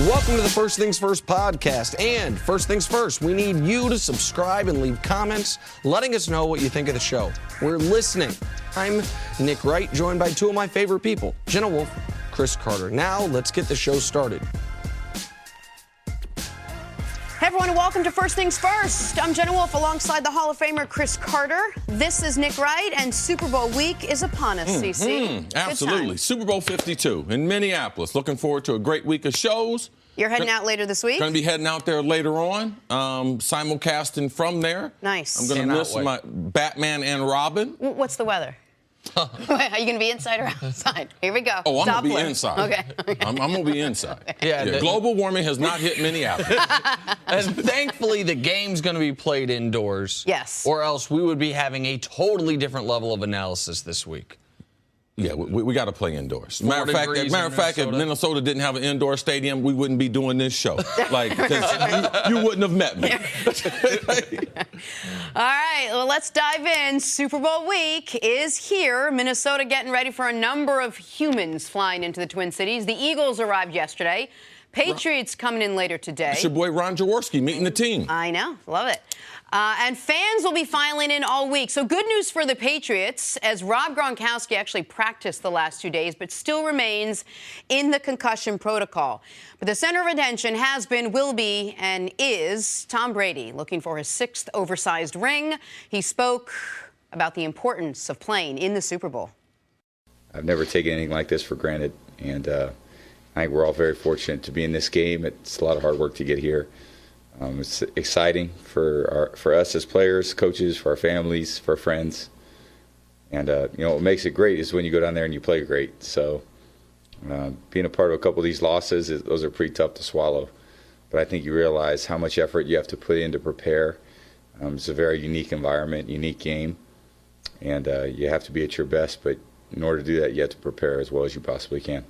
Welcome to the First Things First podcast. And first things first, we need you to subscribe and leave comments, letting us know what you think of the show. We're listening. I'm Nick Wright, joined by two of my favorite people, Jenna Wolf, Chris Carter. Now, let's get the show started. Hey everyone, and welcome to First Things First. I'm Jenna Wolf alongside the Hall of Famer Chris Carter. This is Nick Wright, and Super Bowl week is upon us, CC. Absolutely. Super Bowl 52 in Minneapolis. Looking forward to a great week of shows. You're heading out later this week? Going to be heading out there later on, simulcasting from there. Nice. I'm going to miss my Batman and Robin. What's the weather? Wait, are you going to be inside or outside? Here we go. Oh, I'm going to be inside. Okay. I'm going to be inside. Okay. Yeah, global warming has not hit Minneapolis. And thankfully, the game's going to be played indoors. Yes. Or else we would be having a totally different level of analysis this week. Yeah, we got to play indoors. 4 Matter of fact, if Minnesota didn't have an indoor stadium, we wouldn't be doing this show. Like, 'cause you wouldn't have met me. All right, well, let's dive in. Super Bowl week is here. Minnesota getting ready for a number of humans flying into the Twin Cities. The Eagles arrived yesterday. Patriots coming in later today. It's your boy Ron Jaworski meeting the team. I know. Love it. And fans will be filing in all week. So good news for the Patriots, as Rob Gronkowski actually practiced the last 2 days, but still remains in the concussion protocol. But the center of attention has been, will be, and is Tom Brady, looking for his 6th oversized ring. He spoke about the importance of playing in the Super Bowl. I've never taken anything like this for granted, and I think we're all very fortunate to be in this game. It's a lot of hard work to get here. It's exciting for us as players, coaches, for our families, for our friends. And, what makes it great is when you go down there and you play great. So being a part of a couple of these losses, those are pretty tough to swallow. But I think you realize how much effort you have to put in to prepare. It's a very unique environment, unique game. And you have to be at your best. But in order to do that, you have to prepare as well as you possibly can.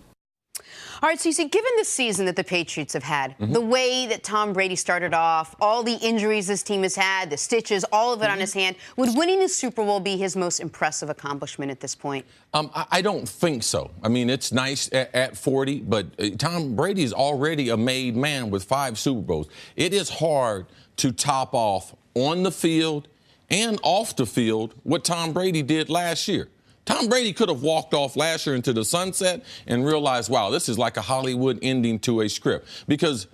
All right, so you see, given the season that the Patriots have had, the way that Tom Brady started off, all the injuries this team has had, the stitches, all of it on his hand, would winning the Super Bowl be his most impressive accomplishment at this point? I don't think so. I mean, it's nice at 40, but Tom Brady's already a made man with 5 Super Bowls. It is hard to top off on the field and off the field what Tom Brady did last year. Tom Brady could have walked off last year into the sunset and realized, wow, this is like a Hollywood ending to a script. Because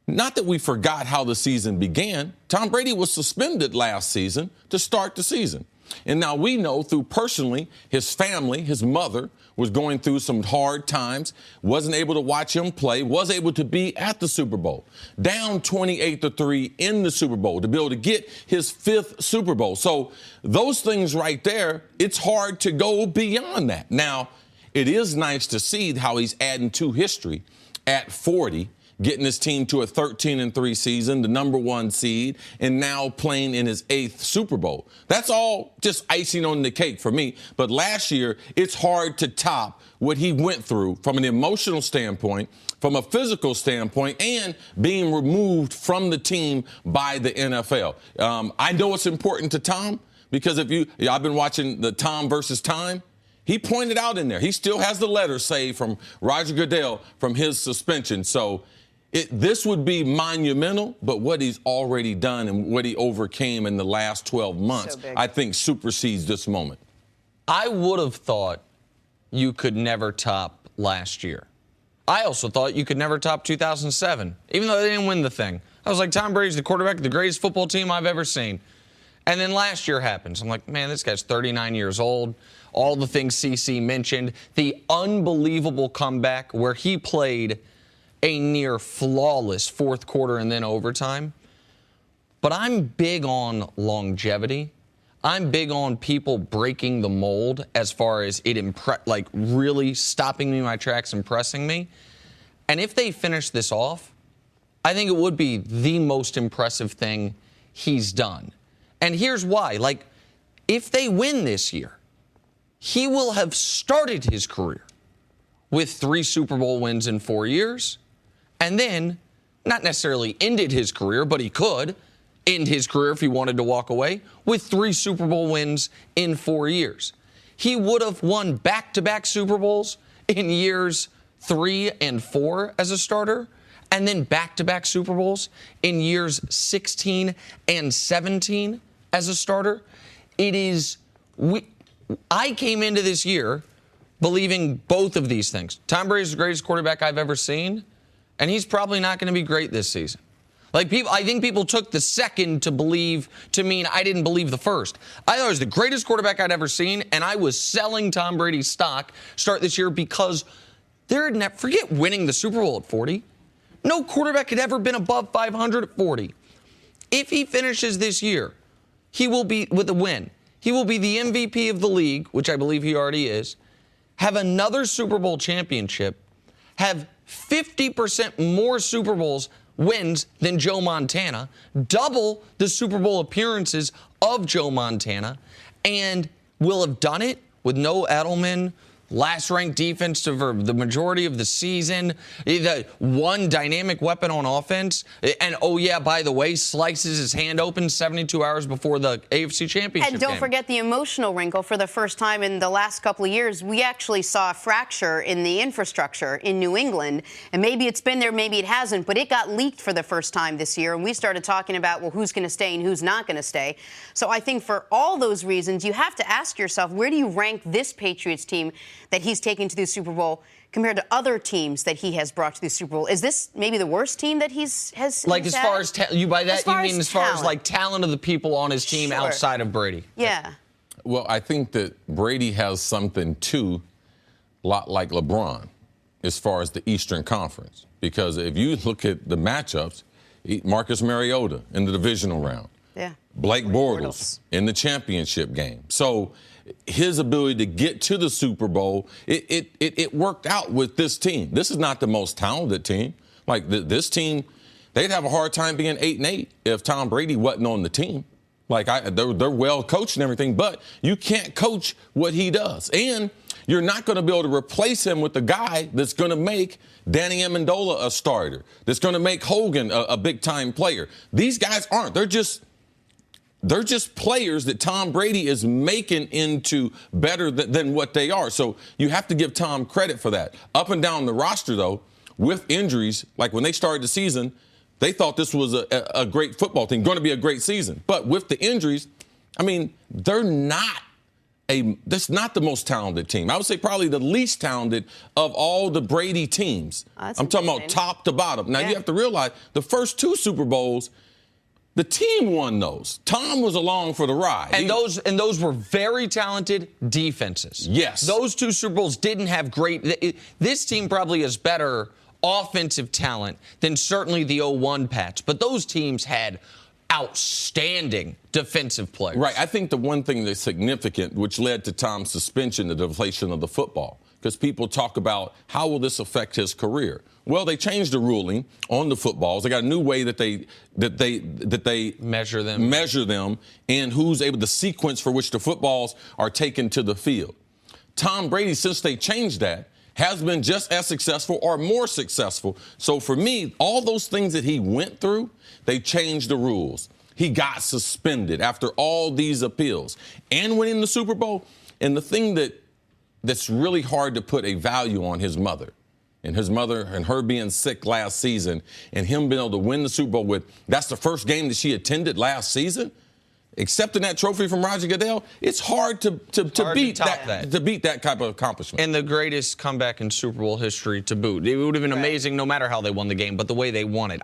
not that we forgot how the season began. Tom Brady was suspended last season to start the season. And now we know through personally, his family, his mother, was going through some hard times, wasn't able to watch him play, was able to be at the Super Bowl, down 28-3 in the Super Bowl to be able to get his 5th Super Bowl. So those things right there, it's hard to go beyond that. Now, it is nice to see how he's adding to history at 40, getting his team to a 13-3 season, the #1 seed, and now playing in his 8th Super Bowl. That's all just icing on the cake for me. But last year, it's hard to top what he went through from an emotional standpoint, from a physical standpoint, and being removed from the team by the NFL. I know it's important to Tom because I've been watching the Tom versus Time. He pointed out in there, he still has the letter saved from Roger Goodell from his suspension. So this would be monumental, but what he's already done and what he overcame in the last 12 months, I think supersedes this moment. I would have thought you could never top last year. I also thought you could never top 2007, even though they didn't win the thing. I was like, Tom Brady's the quarterback of the greatest football team I've ever seen. And then last year happens. I'm like, man, this guy's 39 years old. All the things CC mentioned, the unbelievable comeback where he played a near flawless 4th quarter and then overtime. But I'm big on longevity. I'm big on people breaking the mold as far as it really stopping me in my tracks, impressing me. And if they finish this off, I think it would be the most impressive thing he's done. And here's why. If they win this year, he will have started his career with 3 Super Bowl wins in 4 years. And then, not necessarily ended his career, but he could end his career if he wanted to walk away, with 3 Super Bowl wins in 4 years. He would have won back-to-back Super Bowls in years 3 and 4 as a starter. and then back-to-back Super Bowls in years 16 and 17 as a starter. I came into this year believing both of these things. Tom Brady is the greatest quarterback I've ever seen, and he's probably not going to be great this season. I think people took the second to mean I didn't believe the first. I thought he was the greatest quarterback I'd ever seen, and I was selling Tom Brady's stock start this year because forget winning the Super Bowl at 40. No quarterback had ever been above 500 at 40. If he finishes this year, he will be with a win. He will be the MVP of the league, which I believe he already is, have another Super Bowl championship, have 50% more Super Bowls wins than Joe Montana, double the Super Bowl appearances of Joe Montana, and will have done it with no Edelman, last-ranked defense for the majority of the season, the one dynamic weapon on offense, and, oh, yeah, by the way, slices his hand open 72 hours before the AFC Championship And don't game. forget the emotional wrinkle. For the first time in the last couple of years, we actually saw a fracture in the infrastructure in New England, and maybe it's been there, maybe it hasn't, but it got leaked for the first time this year, and we started talking about, well, who's going to stay and who's not going to stay. So I think for all those reasons, you have to ask yourself, where do you rank this Patriots team that he's taken to the Super Bowl compared to other teams that he has brought to the Super Bowl? Is this maybe the worst team that has as far as as far as like talent of the people on his team outside of Brady? Yeah. Well, I think that Brady has something too, lot like LeBron, as far as the Eastern Conference. Because if you look at the matchups, Marcus Mariota in the divisional round. Yeah. Blake Bortles in the championship game. So his ability to get to the Super Bowl, it worked out with this team. This is not the most talented team. Like this team, they'd have a hard time being 8-8 if Tom Brady wasn't on the team. Like they're well coached and everything, but you can't coach what he does. And you're not going to be able to replace him with the guy that's going to make Danny Amendola a starter, that's going to make Hogan a big-time player. These guys aren't. They're just players that Tom Brady is making into better than what they are. So you have to give Tom credit for that. Up and down the roster, though, with injuries, like when they started the season, they thought this was a great football team, going to be a great season. But with the injuries, I mean, that's not the most talented team. I would say probably the least talented of all the Brady teams. I'm talking about top to bottom. Now, you have to realize the first two Super Bowls, the team won those. Tom was along for the ride. And those were very talented defenses. Yes. Those two Super Bowls didn't have great. This team probably has better offensive talent than certainly the 0-1 Pats. But those teams had outstanding defensive players. Right. I think the one thing that's significant, which led to Tom's suspension, the deflation of the football, because people talk about how will this affect his career. Well, they changed the ruling on the footballs. They got a new way that they measure them and who's able, the sequence for which the footballs are taken to the field. Tom Brady, since they changed that, has been just as successful or more successful. So for me, all those things that he went through, they changed the rules. He got suspended after all these appeals and winning the Super Bowl. And the thing that's really hard to put a value on his mother and her being sick last season and him being able to win the Super Bowl with, that's the first game that she attended last season. Accepting that trophy from Roger Goodell, it's hard to beat that type of accomplishment. And the greatest comeback in Super Bowl history to boot. It would have been amazing no matter how they won the game, but the way they won it.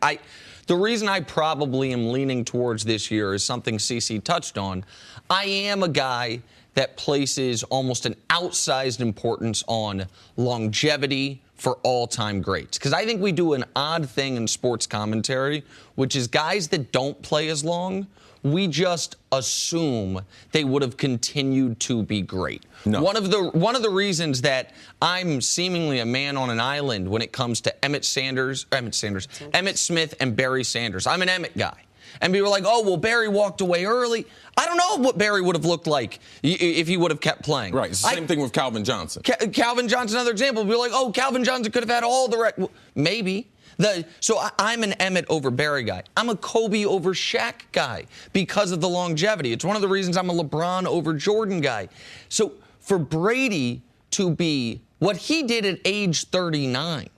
The reason I probably am leaning towards this year is something CeCe touched on. I am a guy that places almost an outsized importance on longevity for all-time greats. Because I think we do an odd thing in sports commentary, which is guys that don't play as long, we just assume they would have continued to be great. No. One of the reasons that I'm seemingly a man on an island when it comes to Emmitt Smith and Barry Sanders. I'm an Emmitt guy. And people are like, oh, well, Barry walked away early. I don't know what Barry would have looked like if he would have kept playing. Right. It's the same thing with Calvin Johnson. Calvin Johnson, another example. People are like, oh, Calvin Johnson could have had all the maybe. So I'm an Emmitt over Barry guy. I'm a Kobe over Shaq guy because of the longevity. It's one of the reasons I'm a LeBron over Jordan guy. So for Brady to be what he did at age 39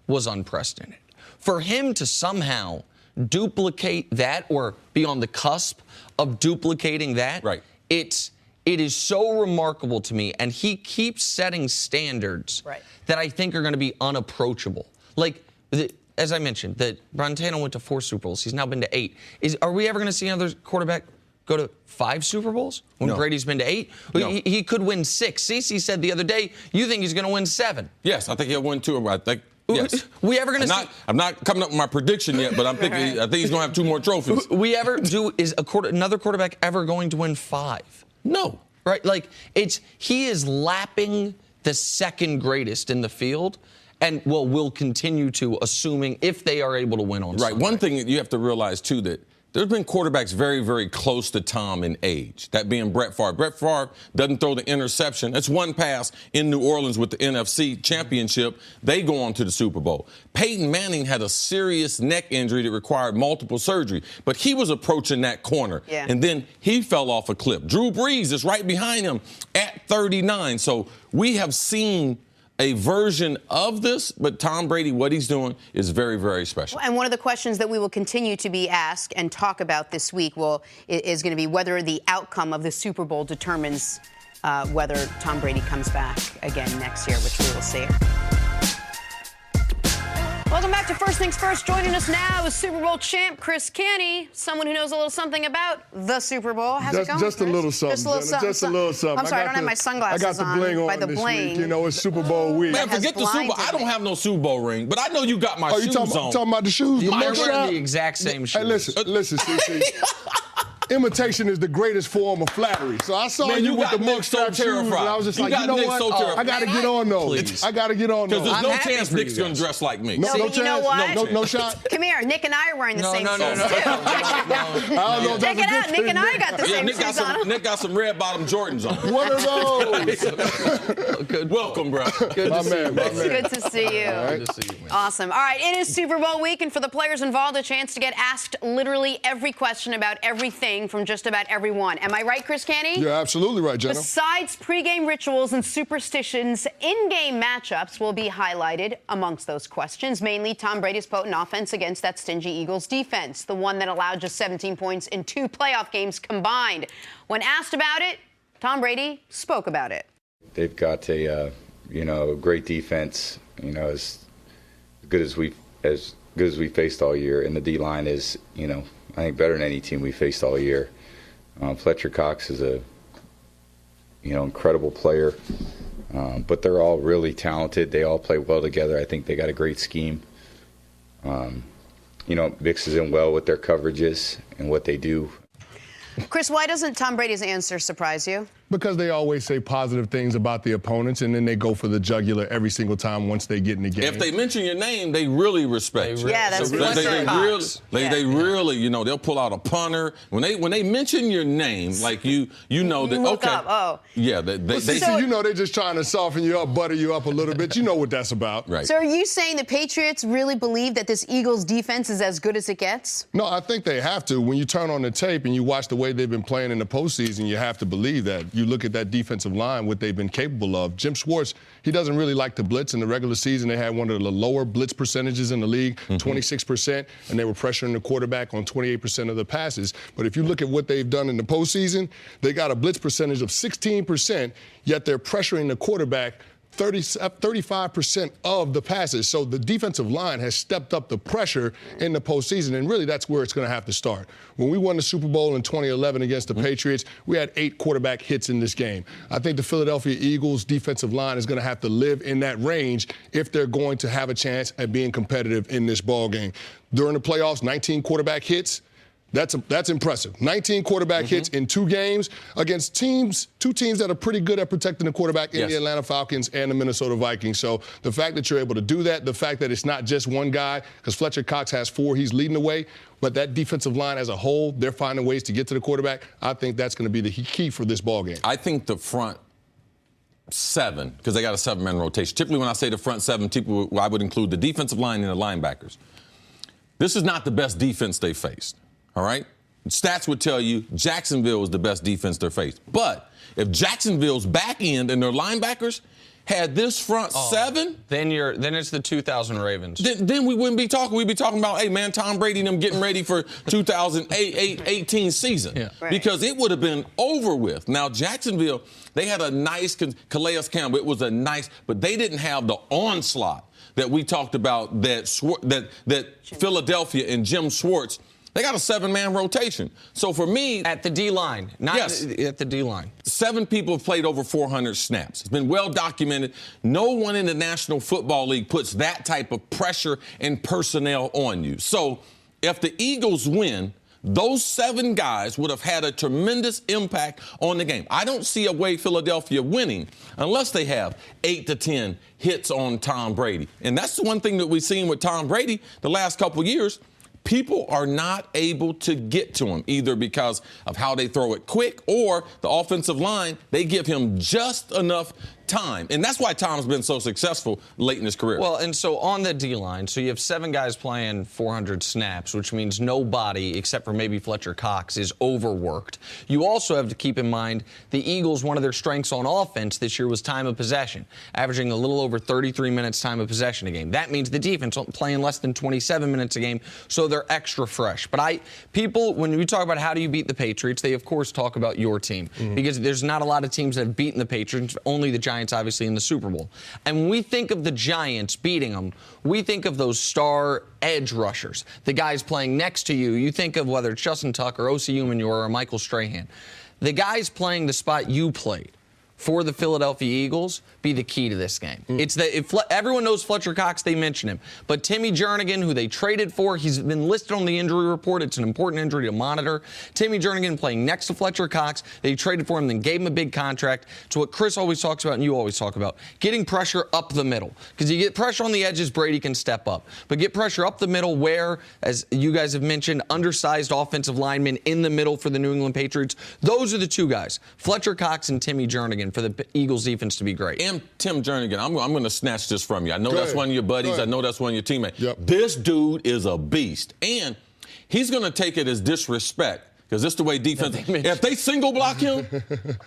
was unprecedented. for him to somehow duplicate that or be on the cusp of duplicating that, right. it is so remarkable to me, and he keeps setting standards that I think are going to be unapproachable. Like, as I mentioned, that Brantano went to 4 Super Bowls. He's now been to 8. Are we ever going to see another quarterback go to 5 Super Bowls when No. Brady's been to 8? No. He could win 6. Cece said the other day, you think he's going to win 7. Yes, I think he'll win 2. I think. Yes. We ever going to see? I'm not coming up with my prediction yet, but I'm thinking. I think he's going to have 2 more trophies. Is another quarterback ever going to win 5? No. Right? Like, he is lapping the second greatest in the field, and will continue to, assuming if they are able to win on Sunday. One thing that you have to realize too, that there's been quarterbacks very, very close to Tom in age. That being Brett Favre. Brett Favre doesn't throw the interception. That's one pass in New Orleans with the NFC Championship. They go on to the Super Bowl. Peyton Manning had a serious neck injury that required multiple surgery, but he was approaching that corner. Yeah. And then he fell off a cliff. Drew Brees is right behind him at 39. So we have seen a version of this, but Tom Brady, what he's doing is very, very special. And one of the questions that we will continue to be asked and talk about this week is going to be whether the outcome of the Super Bowl determines whether Tom Brady comes back again next year, which we will see. Welcome back to First Things First. Joining us now is Super Bowl champ Chris Canty, someone who knows a little something about the Super Bowl. How's it going? Just a little something. Just a little something. I'm sorry, I don't have my sunglasses on. I got the bling on this week. You know, it's Super Bowl week. Man, forget the Super Bowl. I don't have no Super Bowl ring, but I know you got my shoes you talking about the shoes? The I'm wearing mugshot? the exact same shoes. Hey, listen, CC. Imitation is the greatest form of flattery. So I saw you with the mugshot shoes, and I was just like, you know what? I got to get on those. I got to get on those. Because there's no I'm happy chance for you Nick's going to dress like me. No but you know chance? what? No shot? Come here. Nick and I are wearing the same shoes, too. I don't know if Check that's it a out. good Nick thing. and I got the same shoes on. Nick got some red-bottom Jordans on. What are those? Welcome, bro. My man. Good to see you. Good to see you, man. Awesome. All right, it is Super Bowl week, and for the players involved, a chance to get asked literally every question about everything from just about everyone. Am I right, Chris Canty? You're absolutely right, Jenna. Besides pregame rituals and superstitions, in-game matchups will be highlighted amongst those questions, mainly Tom Brady's potent offense against that stingy Eagles defense, the one that allowed just 17 points in 2 playoff games combined. When asked about it, Tom Brady spoke about it. They've got a great defense. As good as we faced all year, and the D line is I think better than any team we faced all year. Fletcher Cox is a incredible player, but they're all really talented. They all play well together. I think they got a great scheme. Mixes in well with their coverages and what they do. Chris, why doesn't Tom Brady's answer surprise you? Because they always say positive things about the opponents, and then they go for the jugular every single time once they get in the game. If they mention your name, they really respect you. Yeah, that's they really, they'll pull out a punter. When they mention your name, like you know that, Look okay. up, oh. Yeah, they they're just trying to soften you up, butter you up a little bit. You know what that's about. Right. So are you saying the Patriots really believe that this Eagles defense is as good as it gets? No, I think they have to. When you turn on the tape and you watch the way they've been playing in the postseason, you have to believe that. You look at that defensive line, what they've been capable of. Jim Schwartz, he doesn't really like to blitz. In the regular season, they had one of the lower blitz percentages in the league, 26%, and they were pressuring the quarterback on 28% of the passes. But if you look at what they've done in the postseason, they got a blitz percentage of 16%, yet they're pressuring the quarterback 35% of the passes. So the defensive line has stepped up the pressure in the postseason, and really that's where it's going to have to start. When we won the Super Bowl in 2011 against the Patriots, we had 8 quarterback hits in this game. I think the Philadelphia Eagles defensive line is going to have to live in that range if they're going to have a chance at being competitive in this ball game. During the playoffs, 19 quarterback hits. That's impressive. 19 quarterback hits in 2 games against 2 teams that are pretty good at protecting the quarterback in the Atlanta Falcons and the Minnesota Vikings. So the fact that you're able to do that, the fact that it's not just one guy, because Fletcher Cox has 4, he's leading the way, but that defensive line as a whole, they're finding ways to get to the quarterback. I think that's going to be the key for this ballgame. I think the front 7, because they got a 7-man rotation. Typically when I say the front 7, I would include the defensive line and the linebackers. This is not the best defense they faced. All right? Stats would tell you Jacksonville is the best defense they're faced. But if Jacksonville's back end and their linebackers had this front seven, then it's the 2000 Ravens. Then we wouldn't be talking. We'd be talking about, hey, man, Tom Brady and them getting ready for 2018 season. Yeah. Right. Because it would have been over with. Now, Jacksonville, they had a nice Calais Campbell. It was a nice, but they didn't have the onslaught that we talked about that Philadelphia and Jim Schwartz. They got a 7-man rotation. So for me, At the D-line, not at the D-line. 7 people have played over 400 snaps. It's been well documented. No one in the National Football League puts that type of pressure and personnel on you. So if the Eagles win, those 7 guys would have had a tremendous impact on the game. I don't see a way Philadelphia winning unless they have 8 to 10 hits on Tom Brady. And that's the one thing that we've seen with Tom Brady the last couple of years. People are not able to get to him, either because of how they throw it quick or the offensive line, they give him just enough time. And that's why Tom's been so successful late in his career. Well, and so on the D-line, so you have 7 guys playing 400 snaps, which means nobody, except for maybe Fletcher Cox, is overworked. You also have to keep in mind the Eagles, one of their strengths on offense this year was time of possession, averaging a little over 33 minutes time of possession a game. That means the defense playing less than 27 minutes a game, so they're extra fresh. But people, when we talk about how do you beat the Patriots, they, of course, talk about your team. Because there's not a lot of teams that have beaten the Patriots, only the Giants obviously in the Super Bowl. And when we think of the Giants beating them, we think of those star edge rushers, the guys playing next to you. You think of whether it's Justin Tucker, O.C. Umenyor, or Michael Strahan. The guys playing the spot you played for the Philadelphia Eagles be the key to this game. Everyone knows Fletcher Cox, they mention him. But Timmy Jernigan, who they traded for, he's been listed on the injury report. It's an important injury to monitor. Timmy Jernigan playing next to Fletcher Cox. They traded for him, then gave him a big contract. It's what Chris always talks about and you always talk about, getting pressure up the middle. Because you get pressure on the edges, Brady can step up. But get pressure up the middle where, as you guys have mentioned, undersized offensive linemen in the middle for the New England Patriots. Those are the 2 guys, Fletcher Cox and Timmy Jernigan, for the Eagles defense to be great. And Tim Jernigan, I'm going to snatch this from you. I know that's one of your buddies. I know that's one of your teammates. Yep. This dude is a beast. And he's going to take it as disrespect because this is the way defense. If they single block him,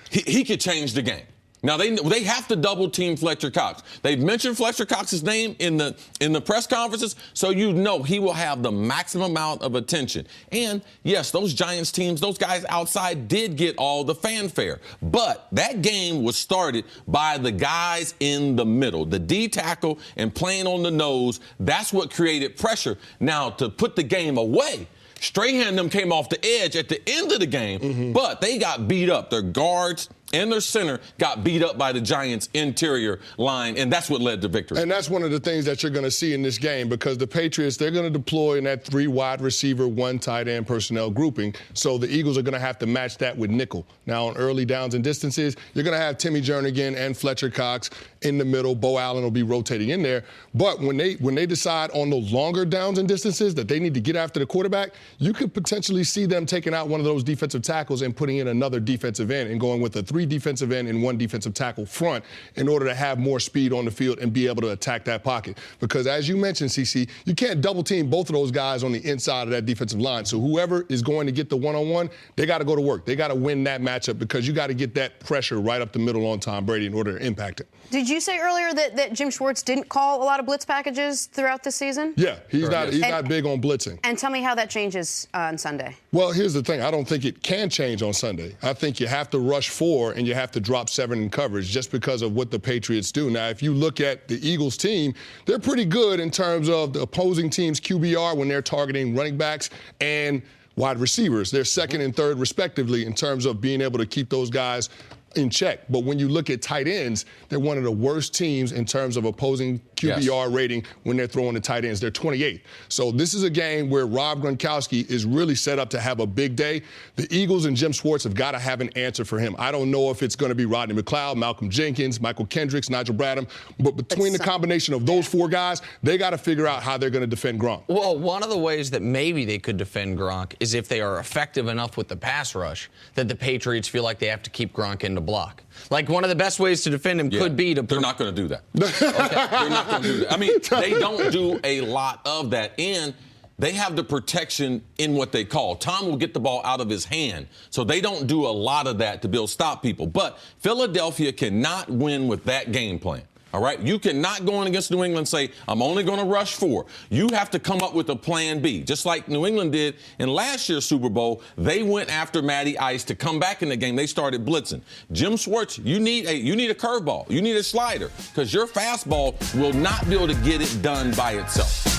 he could change the game. Now, they have to double-team Fletcher Cox. They've mentioned Fletcher Cox's name in the press conferences, so you know he will have the maximum amount of attention. And, yes, those Giants teams, those guys outside did get all the fanfare. But that game was started by the guys in the middle, the D tackle and playing on the nose. That's what created pressure. Now, to put the game away, Strahan and them came off the edge at the end of the game, but they got beat up. Their guards and their center got beat up by the Giants' interior line, and that's what led to victory. And that's one of the things that you're going to see in this game because the Patriots, they're going to deploy in that 3 wide receiver, 1 tight end personnel grouping. So the Eagles are going to have to match that with nickel. Now, on early downs and distances, you're going to have Timmy Jernigan and Fletcher Cox in the middle. Bo Allen will be rotating in there. But when they decide on the longer downs and distances that they need to get after the quarterback, you could potentially see them taking out one of those defensive tackles and putting in another defensive end and going with a 3 defensive end and 1 defensive tackle front in order to have more speed on the field and be able to attack that pocket. Because as you mentioned, CC, you can't double team both of those guys on the inside of that defensive line. So whoever is going to get the one-on-one, they got to go to work. They got to win that matchup because you got to get that pressure right up the middle on Tom Brady in order to impact it. Did you say earlier that Jim Schwartz didn't call a lot of blitz packages throughout this season? Yeah, he's not big on blitzing. And tell me how that changes on Sunday. Well, here's the thing. I don't think it can change on Sunday. I think you have to rush 4 and you have to drop 7 in coverage just because of what the Patriots do. Now, if you look at the Eagles team, they're pretty good in terms of the opposing team's QBR when they're targeting running backs and wide receivers. They're second and third, respectively, in terms of being able to keep those guys in check. But when you look at tight ends, they're one of the worst teams in terms of opposing QBR rating when they're throwing the tight ends. They're 28th. So this is a game where Rob Gronkowski is really set up to have a big day. The Eagles and Jim Schwartz have got to have an answer for him. I don't know if it's going to be Rodney McLeod, Malcolm Jenkins, Michael Kendricks, Nigel Bradham, but between the combination of those 4 guys, they got to figure out how they're going to defend Gronk. Well, one of the ways that maybe they could defend Gronk is if they are effective enough with the pass rush that the Patriots feel like they have to keep Gronk in the block. Like one of the best ways to defend him could be to. They're not going to do that. Okay. They're not going to do that. I mean, they don't do a lot of that. And they have the protection in what they call. Tom will get the ball out of his hand. So they don't do a lot of that to be able to stop people. But Philadelphia cannot win with that game plan. All right? You cannot go in against New England and say, I'm only going to rush 4. You have to come up with a plan B. Just like New England did in last year's Super Bowl, they went after Matty Ice to come back in the game. They started blitzing. Jim Schwartz, you need a curveball. You need a slider because your fastball will not be able to get it done by itself.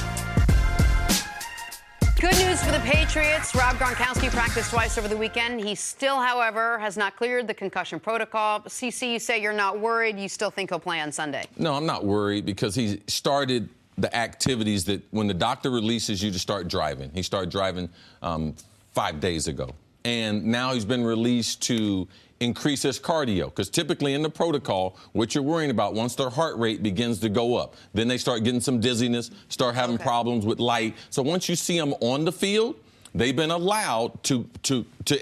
Good news for the Patriots. Rob Gronkowski practiced twice over the weekend. He still, however, has not cleared the concussion protocol. CC, you say you're not worried. You still think he'll play on Sunday? No, I'm not worried because he started the activities that when the doctor releases you to start driving. He started driving 5 days ago. And now he's been released to increase his cardio, because typically in the protocol, what you're worrying about once their heart rate begins to go up, then they start getting some dizziness, start having problems with light. So once you see them on the field, they've been allowed to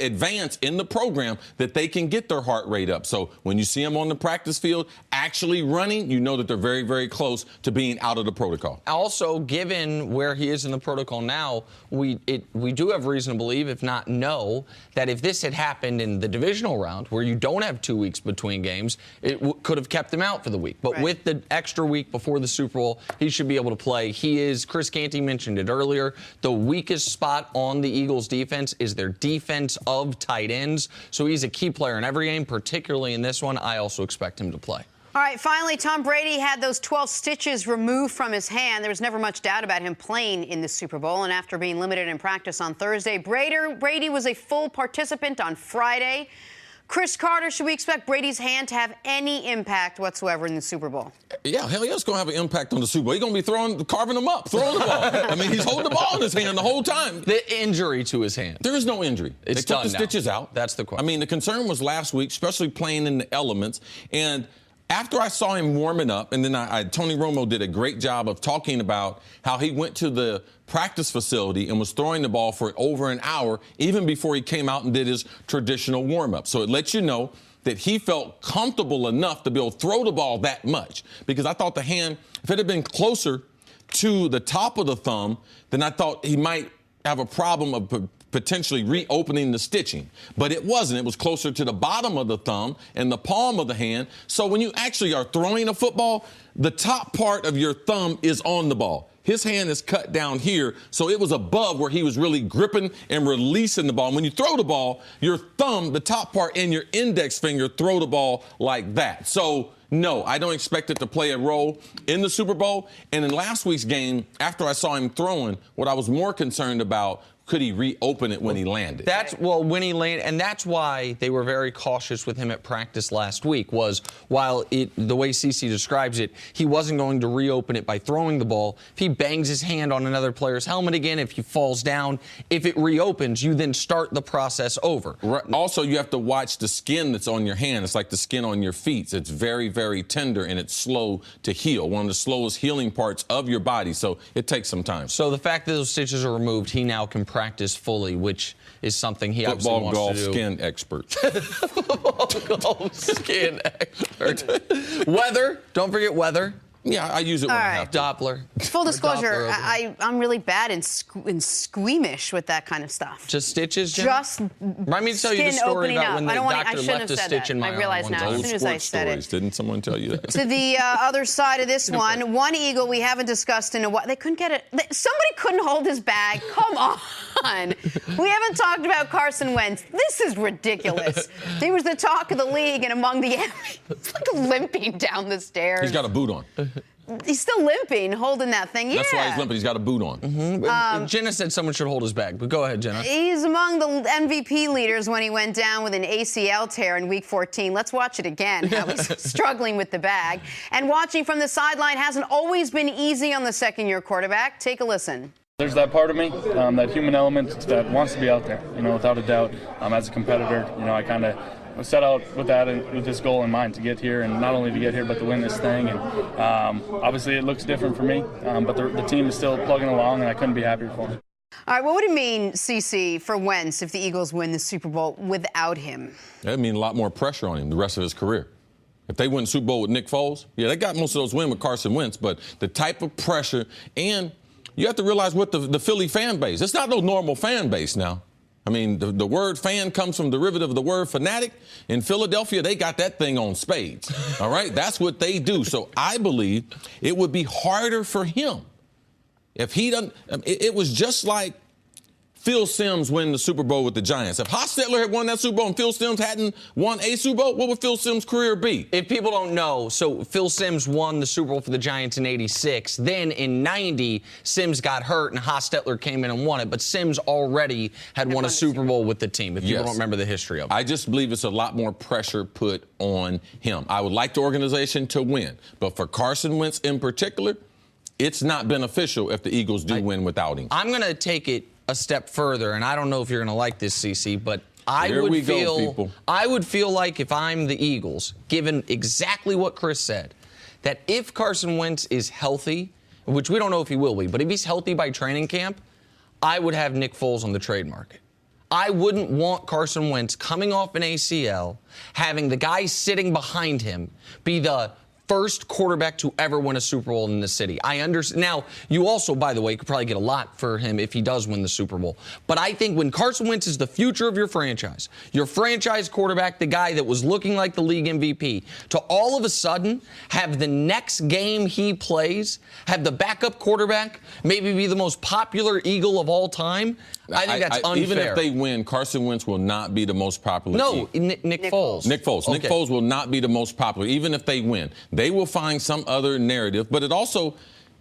advance in the program that they can get their heart rate up. So when you see them on the practice field actually running, you know that they're very, very close to being out of the protocol. Also, given where he is in the protocol now, we do have reason to believe, if not know, that if this had happened in the divisional round, where you don't have 2 weeks between games, it could have kept him out for the week. But with the extra week before the Super Bowl, he should be able to play. He is, Chris Canty mentioned it earlier, the weakest spot on the Eagles' defense is their defense of tight ends. So he's a key player in every game, particularly in this one. I also expect him to play. All right, finally, Tom Brady had those 12 stitches removed from his hand. There was never much doubt about him playing in the Super Bowl. And after being limited in practice on Thursday, Brady was a full participant on Friday. Chris Carter, should we expect Brady's hand to have any impact whatsoever in the Super Bowl? Yeah, hell yeah, it's going to have an impact on the Super Bowl. He's going to be carving them up, throwing the ball. I mean, he's holding the ball in his hand the whole time. The injury to his hand. There is no injury. It's they took done the stitches out. That's the question. I mean, the concern was last week, especially playing in the elements. And after I saw him warming up, and then Tony Romo did a great job of talking about how he went to the practice facility and was throwing the ball for over an hour, even before he came out and did his traditional warm-up. So it lets you know that he felt comfortable enough to be able to throw the ball that much. Because I thought the hand, if it had been closer to the top of the thumb, then I thought he might have a problem of potentially reopening the stitching. But it wasn't. It was closer to the bottom of the thumb and the palm of the hand. So when you actually are throwing a football, the top part of your thumb is on the ball. His hand is cut down here, so it was above where he was really gripping and releasing the ball. And when you throw the ball, your thumb, the top part, and your index finger throw the ball like that. So, no, I don't expect it to play a role in the Super Bowl. And in last week's game, after I saw him throwing, what I was more concerned about, could he reopen it when he landed? When he landed, and that's why they were very cautious with him at practice last week, was while the way CC describes it, he wasn't going to reopen it by throwing the ball. If he bangs his hand on another player's helmet again, if he falls down, if it reopens, you then start the process over. Right. Also, you have to watch the skin that's on your hand. It's like the skin on your feet. It's very, very tender, and it's slow to heal, one of the slowest healing parts of your body, so it takes some time. So the fact that those stitches are removed, he now can practice fully, which is something he Football, obviously wants golf, to do. skin expert. Football, golf, skin expert. Weather. Don't forget weather. Yeah, I use it when I have to. Doppler. Full disclosure, Doppler I'm really bad and squeamish with that kind of stuff. Just stitches, Jenna? Just Remind me to tell you the skin story opening about up. when the I doctor shouldn't left a have said stitch that. in my I realize arm now, one as time. soon as I Sports said stories. it. Didn't someone tell you that? To the other side of this one Eagle we haven't discussed in a while. They couldn't get it. Somebody couldn't hold his bag. Come on. We haven't talked about Carson Wentz. This is ridiculous. He was the talk of the league and among the enemies. It's like limping down the stairs. He's got a boot on. He's still limping, holding that thing. Yeah. That's why he's limping. He's got a boot on. Jenna said someone should hold his bag, but go ahead, Jenna. He's among the MVP leaders when he went down with an ACL tear in Week 14. Let's watch it again, how he's struggling with the bag. And watching from the sideline hasn't always been easy on the second-year quarterback. Take a listen. There's that part of me, that human element that wants to be out there, without a doubt. As a competitor, I kind of set out with that and with this goal in mind to get here, and not only to get here but to win this thing. And obviously it looks different for me, but the team is still plugging along, and I couldn't be happier for them. All right, what would it mean, CC, for Wentz if the Eagles win the Super Bowl without him? That would mean a lot more pressure on him the rest of his career. If they win the Super Bowl with Nick Foles, yeah, they got most of those wins with Carson Wentz, but the type of pressure, and you have to realize what the Philly fan base, it's not no normal fan base now. I mean, the word fan comes from the derivative of the word fanatic. In Philadelphia, they got that thing on spades. All right? That's what they do. So I believe it would be harder for him if he doesn't. It was just like Phil Simms winning the Super Bowl with the Giants. If Hostetler had won that Super Bowl and Phil Simms hadn't won a Super Bowl, what would Phil Simms' career be? If people don't know, so Phil Simms won the Super Bowl for the Giants in '86. Then in '90, Simms got hurt and Hostetler came in and won it. But Simms already had won a Super Bowl with the team, if people don't remember the history of it. I just believe it's a lot more pressure put on him. I would like the organization to win. But for Carson Wentz in particular, it's not beneficial if the Eagles do win without him. I'm going to take it a step further, and I don't know if you're going to like this, CC, but I would feel like if I'm the Eagles, given exactly what Chris said, that if Carson Wentz is healthy, which we don't know if he will be, but if he's healthy by training camp, I would have Nick Foles on the trade market. I wouldn't want Carson Wentz coming off an ACL, having the guy sitting behind him be the first quarterback to ever win a Super Bowl in the city. I understand. Now, you also, by the way, could probably get a lot for him if he does win the Super Bowl. But I think when Carson Wentz is the future of your franchise quarterback, the guy that was looking like the league MVP, to all of a sudden have the next game he plays, have the backup quarterback maybe be the most popular Eagle of all time, I think that's unfair. Even if they win, Carson Wentz will not be the most popular. No, Nick Foles. Nick Foles. Okay. Nick Foles will not be the most popular, even if they win. They will find some other narrative, but it also,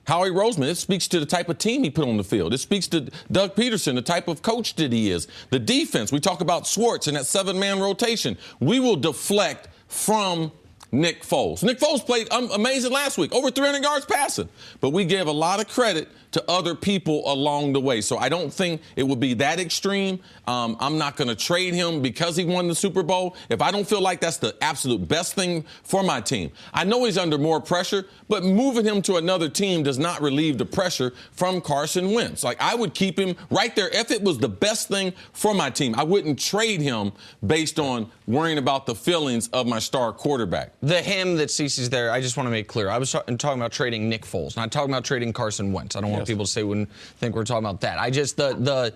Howie Roseman, it speaks to the type of team he put on the field. It speaks to Doug Peterson, the type of coach that he is. The defense, we talk about Schwartz and that 7-man rotation. We will deflect from Nick Foles. Nick Foles played amazing last week, over 300 yards passing. But we gave a lot of credit to other people along the way. So I don't think it would be that extreme. I'm not going to trade him because he won the Super Bowl if I don't feel like that's the absolute best thing for my team. I know he's under more pressure, but moving him to another team does not relieve the pressure from Carson Wentz. Like, I would keep him right there if it was the best thing for my team. I wouldn't trade him based on worrying about the feelings of my star quarterback. The him that Cece's there, I just want to make clear. I was talking about trading Nick Foles, not talking about trading Carson Wentz. I don't want people to say wouldn't think we're talking about that. I just the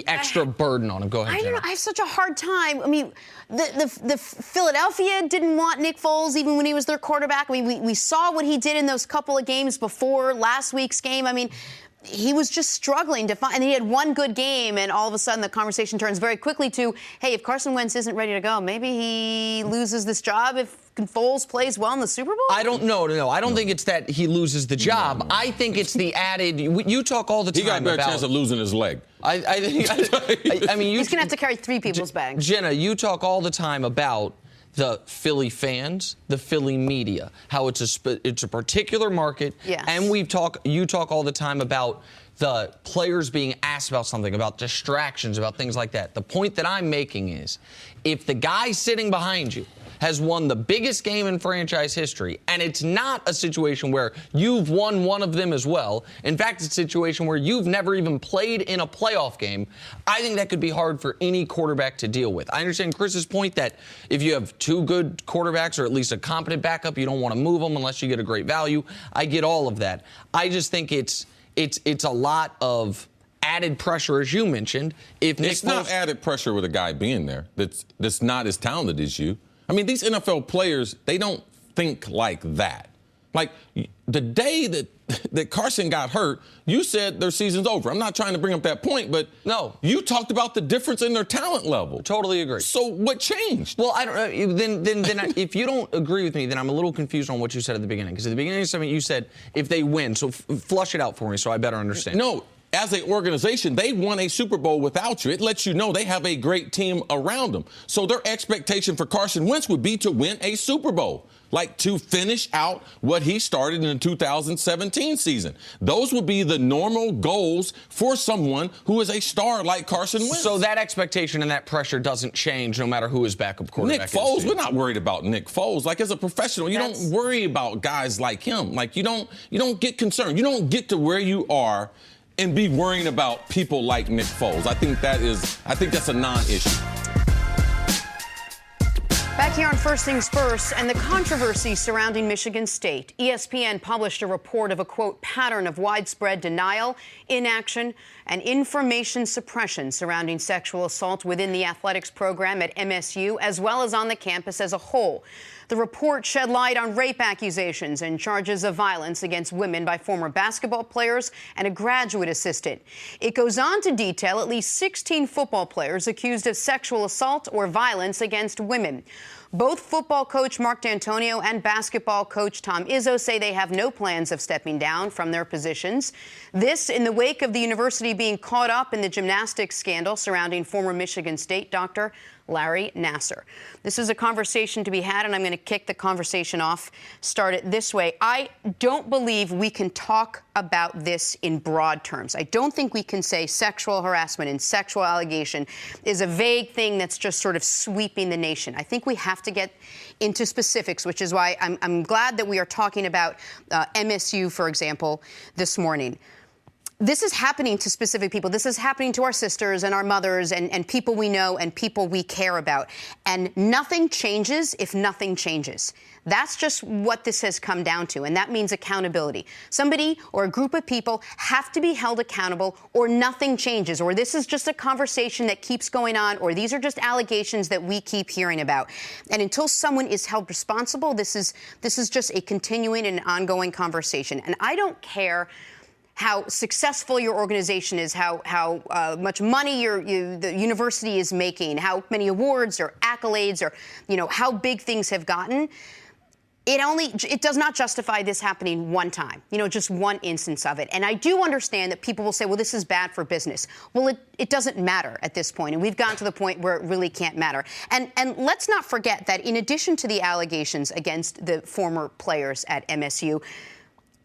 extra burden on him. Go ahead, Jenna. I don't know. I have such a hard time. I mean, the Philadelphia didn't want Nick Foles even when he was their quarterback. I mean, we saw what he did in those couple of games before last week's game. I mean, he was just struggling to find, and he had one good game, and all of a sudden the conversation turns very quickly to, hey, if Carson Wentz isn't ready to go, maybe he loses this job if Foles plays well in the Super Bowl? I don't know. No, I don't think it's that he loses the job. No. I think it's the added. You talk all the time about. He got a better chance of losing his leg. I mean, he's gonna have to carry 3 people's bags. Jenna, you talk all the time about the Philly fans, the Philly media, how it's a particular market. Yes. And you talk all the time about the players being asked about something, about distractions, about things like that. The point that I'm making is, if the guy sitting behind you has won the biggest game in franchise history, and it's not a situation where you've won one of them as well. In fact, it's a situation where you've never even played in a playoff game. I think that could be hard for any quarterback to deal with. I understand Chris's point that if you have 2 good quarterbacks or at least a competent backup, you don't want to move them unless you get a great value. I get all of that. I just think it's a lot of added pressure, as you mentioned. It's not added pressure with a guy being there that's not as talented as you. I mean, these NFL players, they don't think like that. Like, the day that Carson got hurt, you said their season's over. I'm not trying to bring up that point, but no, you talked about the difference in their talent level. Totally agree. So what changed? Well, I don't know. Then if you don't agree with me, then I'm a little confused on what you said at the beginning. Because at the beginning of something you said, if they win, so flush it out for me so I better understand. No. As an organization, they won a Super Bowl without you. It lets you know they have a great team around them. So their expectation for Carson Wentz would be to win a Super Bowl, like to finish out what he started in the 2017 season. Those would be the normal goals for someone who is a star like Carson Wentz. So that expectation and that pressure doesn't change no matter who his backup quarterback is. Nick Foles, we're not worried about Nick Foles. Like, as a professional, you don't worry about guys like him. Like, you don't get concerned. You don't get to where you are and be worrying about people like Nick Foles. I think that's a non-issue. Back Back here on First Things First and the controversy surrounding Michigan State. ESPN published a report of a, quote, pattern of widespread denial, inaction, and information suppression surrounding sexual assault within the athletics program at MSU, as well as on the campus as a whole. The report shed light on rape accusations and charges of violence against women by former basketball players and a graduate assistant. It goes on to detail at least 16 football players accused of sexual assault or violence against women. Both football coach Mark D'Antonio and basketball coach Tom Izzo say they have no plans of stepping down from their positions. This in the wake of the university being caught up in the gymnastics scandal surrounding former Michigan State doctor Larry Nassar. This is a conversation to be had, and I'm going to kick the conversation off, start it this way. I don't believe we can talk about this in broad terms. I don't think we can say sexual harassment and sexual allegation is a vague thing that's just sort of sweeping the nation. I think we have to get into specifics, which is why I'm glad that we are talking about MSU, for example, this morning. This is happening to specific people. This is happening to our sisters and our mothers and people we know and people we care about. And nothing changes if nothing changes. That's just what this has come down to, and that means accountability. Somebody or a group of people have to be held accountable, or nothing changes, or this is just a conversation that keeps going on, or these are just allegations that we keep hearing about. And until someone is held responsible, this is just a continuing and ongoing conversation. And I don't care how successful your organization is, how much money the university is making, how many awards or accolades or, how big things have gotten. It does not justify this happening one time, just one instance of it. And I do understand that people will say, well, this is bad for business. Well, it doesn't matter at this point. And we've gotten to the point where it really can't matter. And let's not forget that in addition to the allegations against the former players at MSU,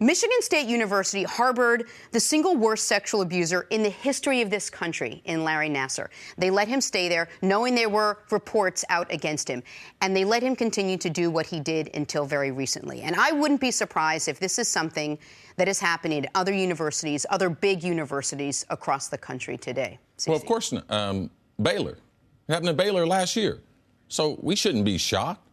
Michigan State University harbored the single worst sexual abuser in the history of this country in Larry Nassar. They let him stay there, knowing there were reports out against him. And they let him continue to do what he did until very recently. And I wouldn't be surprised if this is something that is happening at other universities, other big universities across the country today. Cece. Well, of course not. Baylor. It happened to Baylor last year. So we shouldn't be shocked.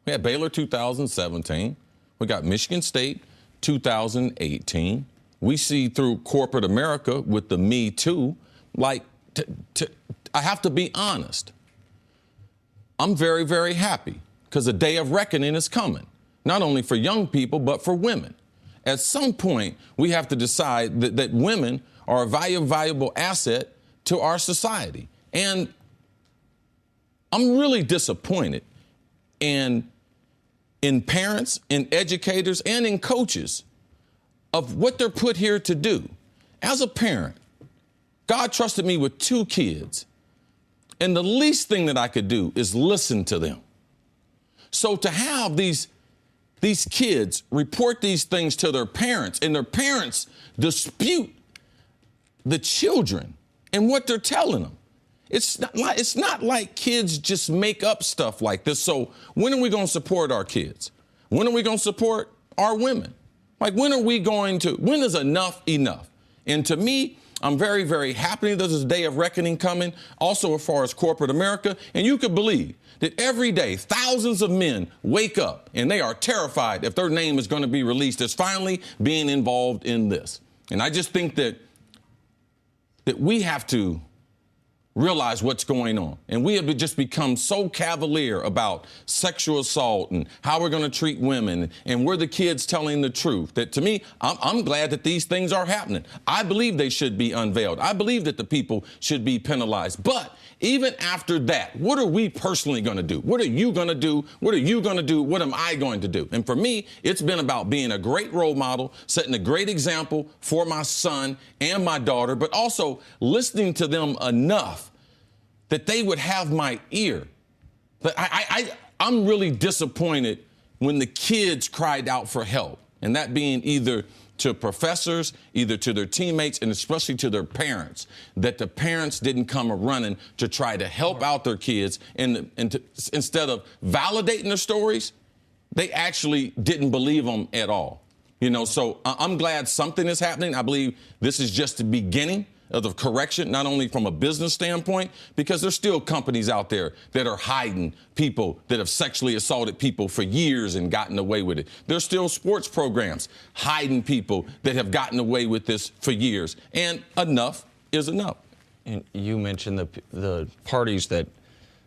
We had Baylor 2017. We got Michigan State 2018. We see through corporate America with the Me Too, I have to be honest. I'm very, very happy because a day of reckoning is coming, not only for young people, but for women. At some point, we have to decide that women are a valuable asset to our society. And I'm really disappointed in parents, in educators, and in coaches of what they're put here to do. As a parent, God trusted me with 2 kids, and the least thing that I could do is listen to them. So to have these kids report these things to their parents, and their parents dispute the children and what they're telling them. It's not like kids just make up stuff like this. So when are we going to support our kids? When are we going to support our women? When is enough enough? And to me, I'm very, very happy there's a day of reckoning coming, also as far as corporate America. And you could believe that every day thousands of men wake up and they are terrified if their name is going to be released as finally being involved in this. And I just think that we have to realize what's going on. And we have just become so cavalier about sexual assault and how we're going to treat women, and we're the kids telling the truth. That to me, I'm glad that these things are happening. I believe they should be unveiled. I believe that the people should be penalized. But even after that, what are we personally going to do? What are you going to do? What are you going to do? What am I going to do? And for me, it's been about being a great role model, setting a great example for my son and my daughter, but also listening to them enough that they would have my ear. But I'm really disappointed when the kids cried out for help, and that being either to professors, either to their teammates, and especially to their parents, that the parents didn't come running to try to help out their kids, and instead of validating their stories, they actually didn't believe them at all. So I'm glad something is happening. I believe this is just the beginning of the correction, not only from a business standpoint, because there's still companies out there that are hiding people that have sexually assaulted people for years and gotten away with it. There's still sports programs hiding people that have gotten away with this for years. And enough is enough. And you mentioned the parties that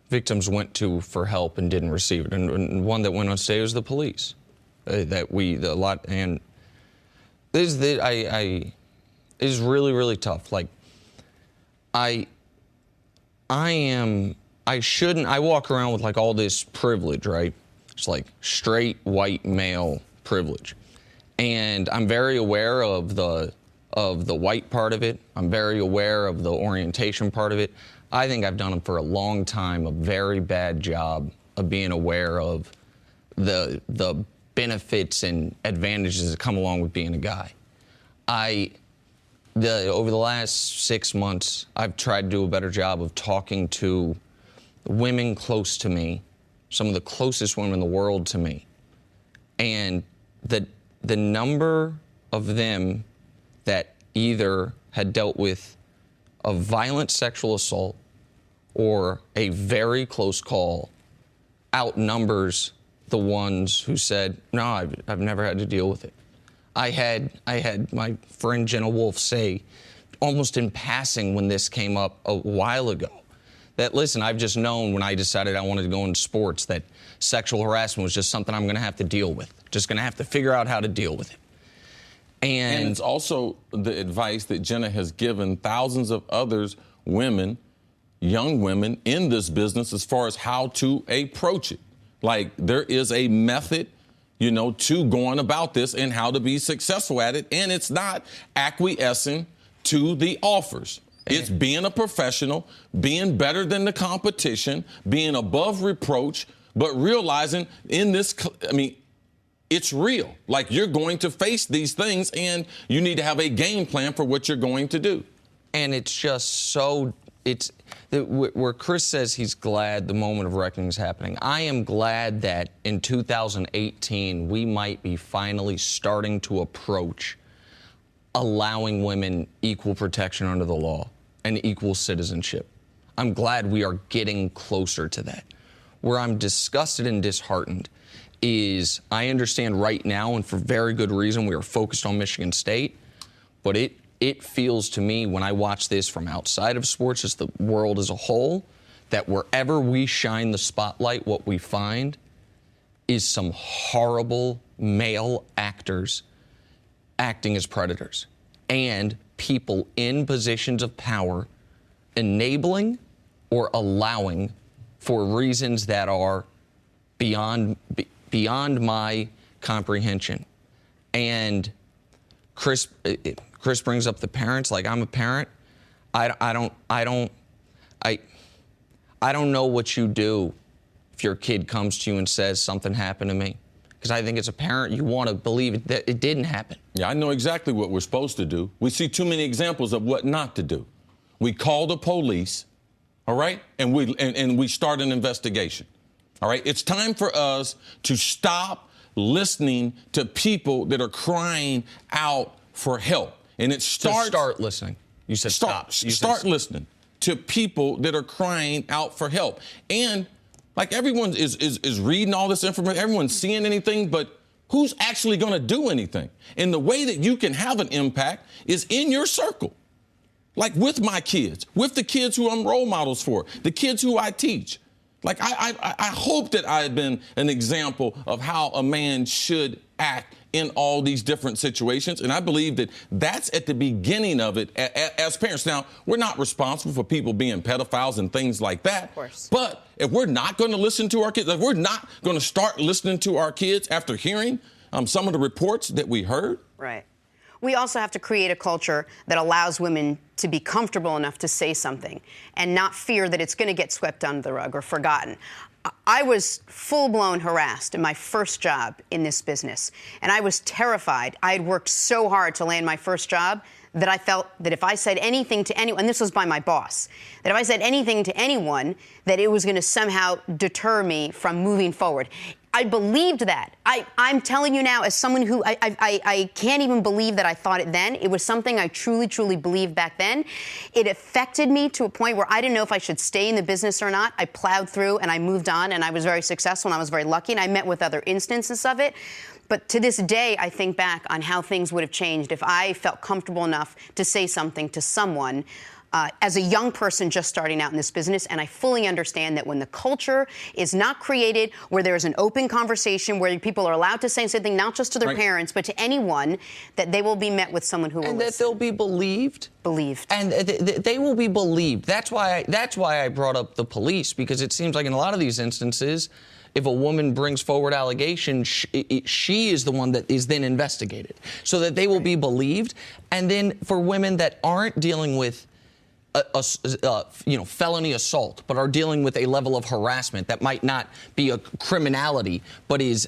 victims went to for help and didn't receive it. And one that went on stage was the police. And this is really, really tough. Like, I walk around with like all this privilege, right? It's like straight white male privilege. And I'm very aware of the white part of it. I'm very aware of the orientation part of it. I think I've done for a long time a very bad job of being aware of the benefits and advantages that come along with being a guy. Over the last 6 months, I've tried to do a better job of talking to women close to me, some of the closest women in the world to me. And the number of them that either had dealt with a violent sexual assault or a very close call outnumbers the ones who said, no, I've never had to deal with it. I had my friend Jenna Wolf say, almost in passing when this came up a while ago, that, listen, I've just known when I decided I wanted to go into sports that sexual harassment was just something I'm going to have to deal with. Just going to have to figure out how to deal with it. And it's also the advice that Jenna has given thousands of others, women, young women in this business, as far as how to approach it. Like, there is a method, to going about this and how to be successful at it. And it's not acquiescing to the offers. It's being a professional, being better than the competition, being above reproach, but realizing in this, it's real. Like, you're going to face these things and you need to have a game plan for what you're going to do. And it's just so, where Chris says he's glad the moment of reckoning is happening. I am glad that in 2018 we might be finally starting to approach allowing women equal protection under the law and equal citizenship. I'm glad we are getting closer to that. Where I'm disgusted and disheartened is, I understand right now, and for very good reason, we are focused on Michigan State, but it feels to me, when I watch this from outside of sports, as the world as a whole, that wherever we shine the spotlight, what we find is some horrible male actors acting as predators and people in positions of power enabling or allowing for reasons that are beyond my comprehension. And Chris brings up the parents. Like, I'm a parent. I don't know what you do if your kid comes to you and says something happened to me. Because I think as a parent, you want to believe that it didn't happen. Yeah, I know exactly what we're supposed to do. We see too many examples of what not to do. We call the police, all right, and we start an investigation, all right? It's time for us to stop listening to people that are crying out for help. And it starts... Start listening. You said stop. Start listening to people that are crying out for help. And, like, everyone is reading all this information, everyone's seeing anything, but who's actually going to do anything? And the way that you can have an impact is in your circle. Like, with my kids, with the kids who I'm role models for, the kids who I teach. Like, I hope that I've been an example of how a man should act in all these different situations. And I believe that that's at the beginning of it as parents. Now, we're not responsible for people being pedophiles and things like that. Of course. But if we're not going to listen to our kids, if we're not going to start listening to our kids after hearing some of the reports that we heard. Right. We also have to create a culture that allows women to be comfortable enough to say something and not fear that it's going to get swept under the rug or forgotten. I was full-blown harassed in my first job in this business, and I was terrified. I had worked so hard to land my first job that I felt that if I said anything to anyone, and this was by my boss, that if I said anything to anyone, that it was going to somehow deter me from moving forward. I believed that. I'm telling you now, as someone who I can't even believe that I thought it then. It was something I truly, truly believed back then. It affected me to a point where I didn't know if I should stay in the business or not. I plowed through and I moved on, and I was very successful and I was very lucky, and I met with other instances of it. But to this day, I think back on how things would have changed if I felt comfortable enough to say something to someone as a young person just starting out in this business. And I fully understand that when the culture is not created, where there's an open conversation, where people are allowed to say something not just to their parents, but to anyone, that they will be met with someone who will listen. And that they'll be believed. And they will be believed. That's why I brought up the police, because it seems like in a lot of these instances, if a woman brings forward allegations, she is the one that is then investigated, so that they will be believed. And then for women that aren't dealing with felony assault, but are dealing with a level of harassment that might not be a criminality, but is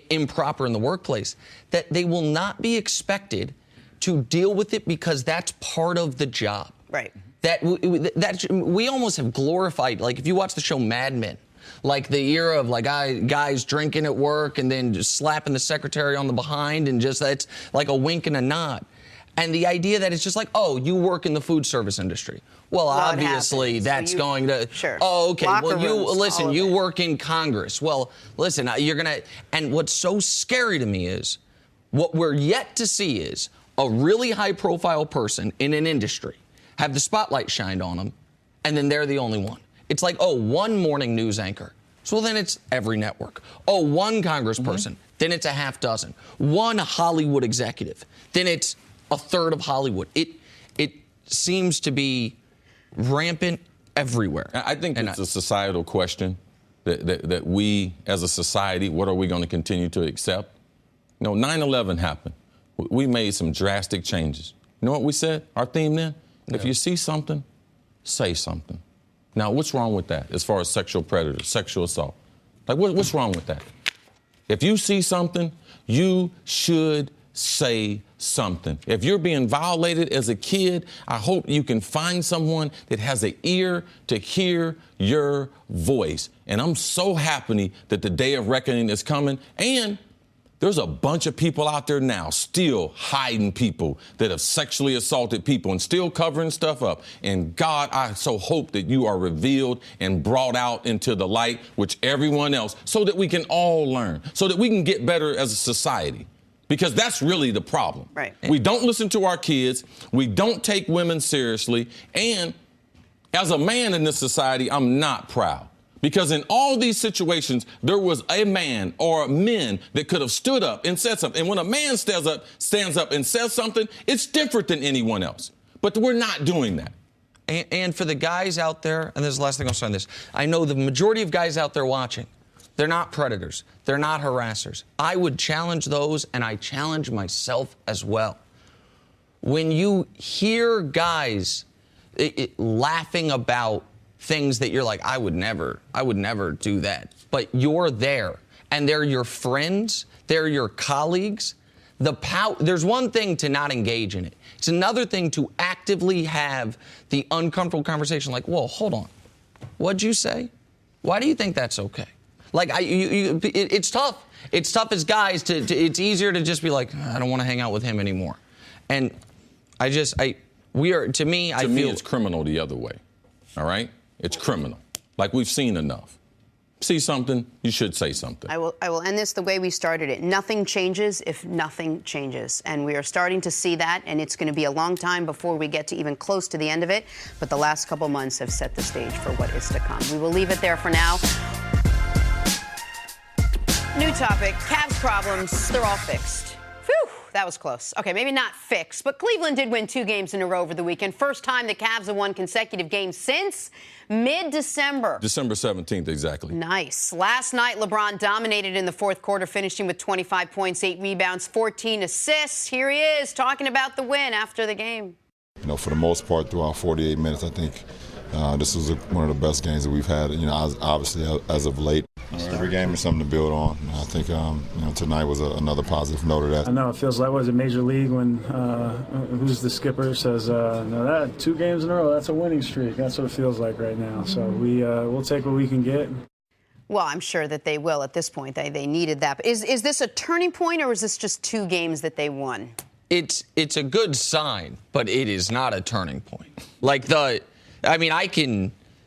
improper in the workplace, that they will not be expected to deal with it because that's part of the job. Right. That we almost have glorified, like if you watch the show Mad Men, like the era of like guys drinking at work and then just slapping the secretary on the behind, and just that's like a wink and a nod. And the idea that it's just like, oh, you work in the food service industry. Well, obviously that's so going to. Sure. Oh, okay. Locker Well, rooms, you work in Congress. Well, listen, you're gonna. And what's so scary to me is what we're yet to see is a really high-profile person in an industry have the spotlight shined on them, and then they're the only one. It's like, oh, one morning news anchor. So then it's every network. Oh, one congressperson. Then it's a half dozen. One Hollywood executive. Then it's a third of Hollywood. It seems to be rampant everywhere. I think it's a societal question that we, as a society, what are we going to continue to accept? 9/11 happened. We made some drastic changes. You know what we said? Our theme then? Yeah. If you see something, say something. Now, what's wrong with that as far as sexual predators, sexual assault? Like, what's wrong with that? If you see something, you should say something. If you're being violated as a kid, I hope you can find someone that has an ear to hear your voice. And I'm so happy that the day of reckoning is coming. And there's a bunch of people out there now still hiding people that have sexually assaulted people and still covering stuff up. And God, I so hope that you are revealed and brought out into the light, which everyone else, so that we can all learn, so that we can get better as a society. Because that's really the problem. Right. We don't listen to our kids. We don't take women seriously. And as a man in this society, I'm not proud. Because in all these situations, there was a man or men that could have stood up and said something. And when a man stands up and says something, it's different than anyone else. But we're not doing that. And for the guys out there, and this is the last thing I'll say on this, I know the majority of guys out there watching, they're not predators. They're not harassers. I would challenge those, and I challenge myself as well. When you hear guys laughing about things that you're like, I would never do that. But you're there, and they're your friends, they're your colleagues. There's one thing to not engage in it. It's another thing to actively have the uncomfortable conversation like, whoa, hold on. What'd you say? Why do you think that's okay? Like, it's tough. It's tough as guys it's easier to just be like, I don't want to hang out with him anymore. And to me, it's criminal the other way. All right? It's criminal. Like, we've seen enough. See something, you should say something. I will end this the way we started it. Nothing changes if nothing changes. And we are starting to see that, and it's going to be a long time before we get to even close to the end of it. But the last couple months have set the stage for what is to come. We will leave it there for now. New topic, Cavs problems, they're all fixed. Phew, that was close. Okay, maybe not fixed, but Cleveland did win 2 games in a row over the weekend. First time the Cavs have won consecutive games since mid-December. December 17th, exactly. Nice. Last night, LeBron dominated in the fourth quarter, finishing with 25 points, 8 rebounds, 14 assists. Here he is talking about the win after the game. For the most part, throughout 48 minutes, I think this was one of the best games that we've had, obviously as of late. Every game is something to build on. I think, tonight was another positive note of that. I know it feels like, a Major League when who's the skipper says, no, that 2 games in a row, that's a winning streak. That's what it feels like right now. So we'll take what we can get. Well, I'm sure that they will at this point. They needed that. But is this a turning point, or is this just 2 games that they won? It's a good sign, but it is not a turning point.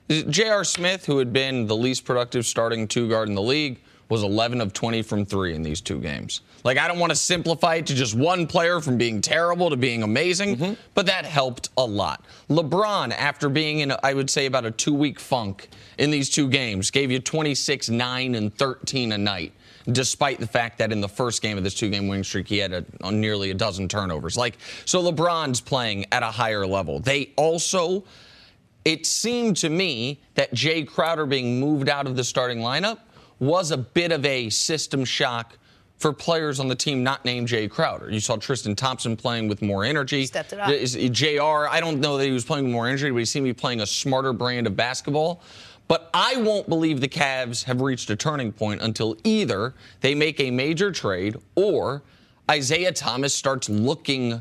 J.R. Smith, who had been the least productive starting 2-guard in the league, was 11 of 20 from 3 in these 2 games. I don't want to simplify it to just one player from being terrible to being amazing, but that helped a lot. LeBron, after being in, I would say, about a 2-week funk in these 2 games, gave you 26, 9, and 13 a night, despite the fact that in the first game of this 2-game winning streak, he had nearly a dozen turnovers. So LeBron's playing at a higher level. They also, it seemed to me that Jay Crowder being moved out of the starting lineup was a bit of a system shock for players on the team not named Jay Crowder. You saw Tristan Thompson playing with more energy. Stepped it up. JR, I don't know that he was playing with more energy, but he seemed to be playing a smarter brand of basketball. But I won't believe the Cavs have reached a turning point until either they make a major trade or Isaiah Thomas starts looking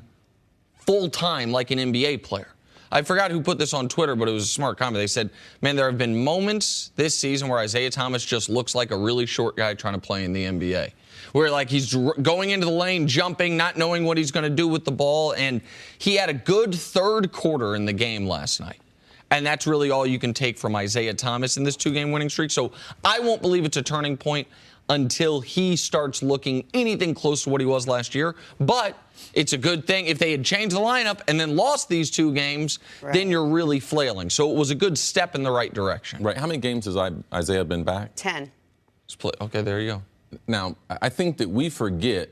full-time like an NBA player. I forgot who put this on Twitter, but it was a smart comment. They said, man, there have been moments this season where Isaiah Thomas just looks like a really short guy trying to play in the NBA. Where he's going into the lane, jumping, not knowing what he's going to do with the ball. And he had a good 3rd quarter in the game last night. And that's really all you can take from Isaiah Thomas in this 2-game winning streak. So I won't believe it's a turning point until he starts looking anything close to what he was last year. But it's a good thing. If they had changed the lineup and then lost these 2 games, then you're really flailing. So it was a good step in the right direction. Right. How many games has Isaiah been back? 10. Okay, there you go. Now, I think that we forget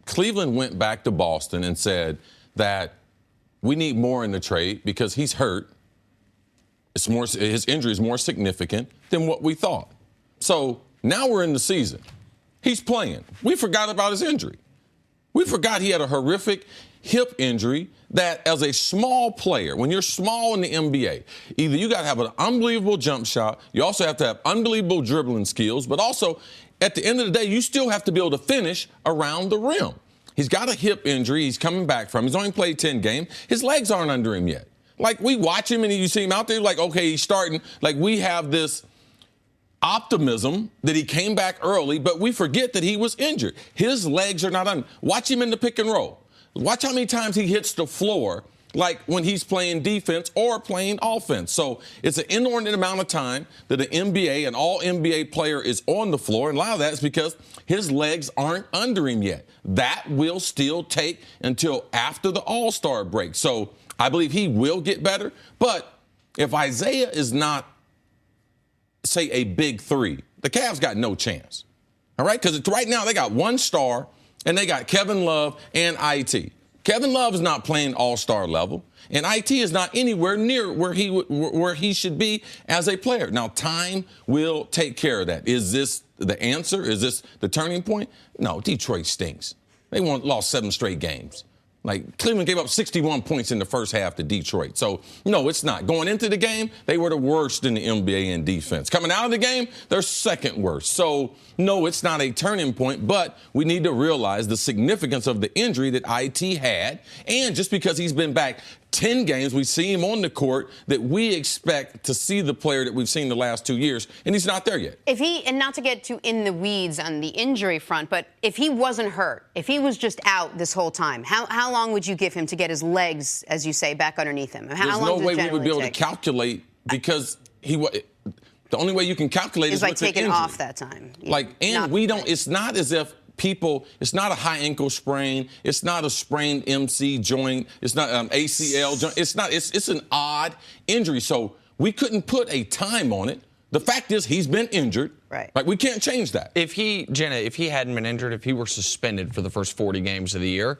Cleveland went back to Boston and said that we need more in the trade because he's hurt. His injury is more significant than what we thought. So now we're in the season. He's playing. We forgot about his injury. We forgot he had a horrific hip injury that as a small player, when you're small in the NBA, either you got to have an unbelievable jump shot, you also have to have unbelievable dribbling skills, but also at the end of the day, you still have to be able to finish around the rim. He's got a hip injury he's coming back from. He's only played 10 games. His legs aren't under him yet. We watch him and you see him out there okay, he's starting. We have this optimism that he came back early, but we forget that he was injured. His legs are not under. Watch him in the pick and roll. Watch how many times he hits the floor when he's playing defense or playing offense. So it's an inordinate amount of time that an NBA, an all-NBA player is on the floor, and a lot of that is because his legs aren't under him yet. That will still take until after the All-Star break. So I believe he will get better. But if Isaiah is not, say, a big 3, the Cavs got no chance. All right? Because right now they got 1 star, and they got Kevin Love and IT. Kevin Love is not playing all-star level, and IT is not anywhere near where he should be as a player. Now, time will take care of that. Is this the answer? Is this the turning point? No, Detroit stinks. They lost 7 straight games. Cleveland gave up 61 points in the first half to Detroit. So, no, it's not. Going into the game, they were the worst in the NBA in defense. Coming out of the game, they're second worst. So, no, it's not a turning point, but we need to realize the significance of the injury that IT had. And just because he's been back 10 games, we see him on the court, that we expect to see the player that we've seen the last 2 years, and he's not there yet. And not to get too in the weeds on the injury front, but if he wasn't hurt, if he was just out this whole time, how long would you give him to get his legs, as you say, back underneath him? There's no way we would be able to calculate because the only way you can calculate is by with the taking injury. off that time. It's not as if it's not a high ankle sprain. It's not a sprained MC joint. It's not ACL joint. It's an odd injury. So we couldn't put a time on it. The fact is he's been injured. Right. We can't change that. Jenna, if he hadn't been injured, if he were suspended for the first 40 games of the year,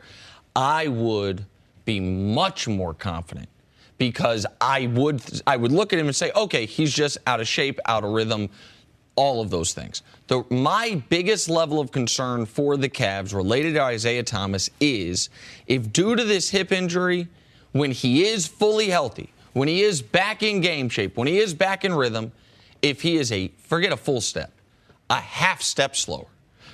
I would be much more confident because I would look at him and say, okay, he's just out of shape, out of rhythm, all of those things. My biggest level of concern for the Cavs related to Isaiah Thomas is if due to this hip injury, when he is fully healthy, when he is back in game shape, when he is back in rhythm, if he is forget a full step, a half step slower.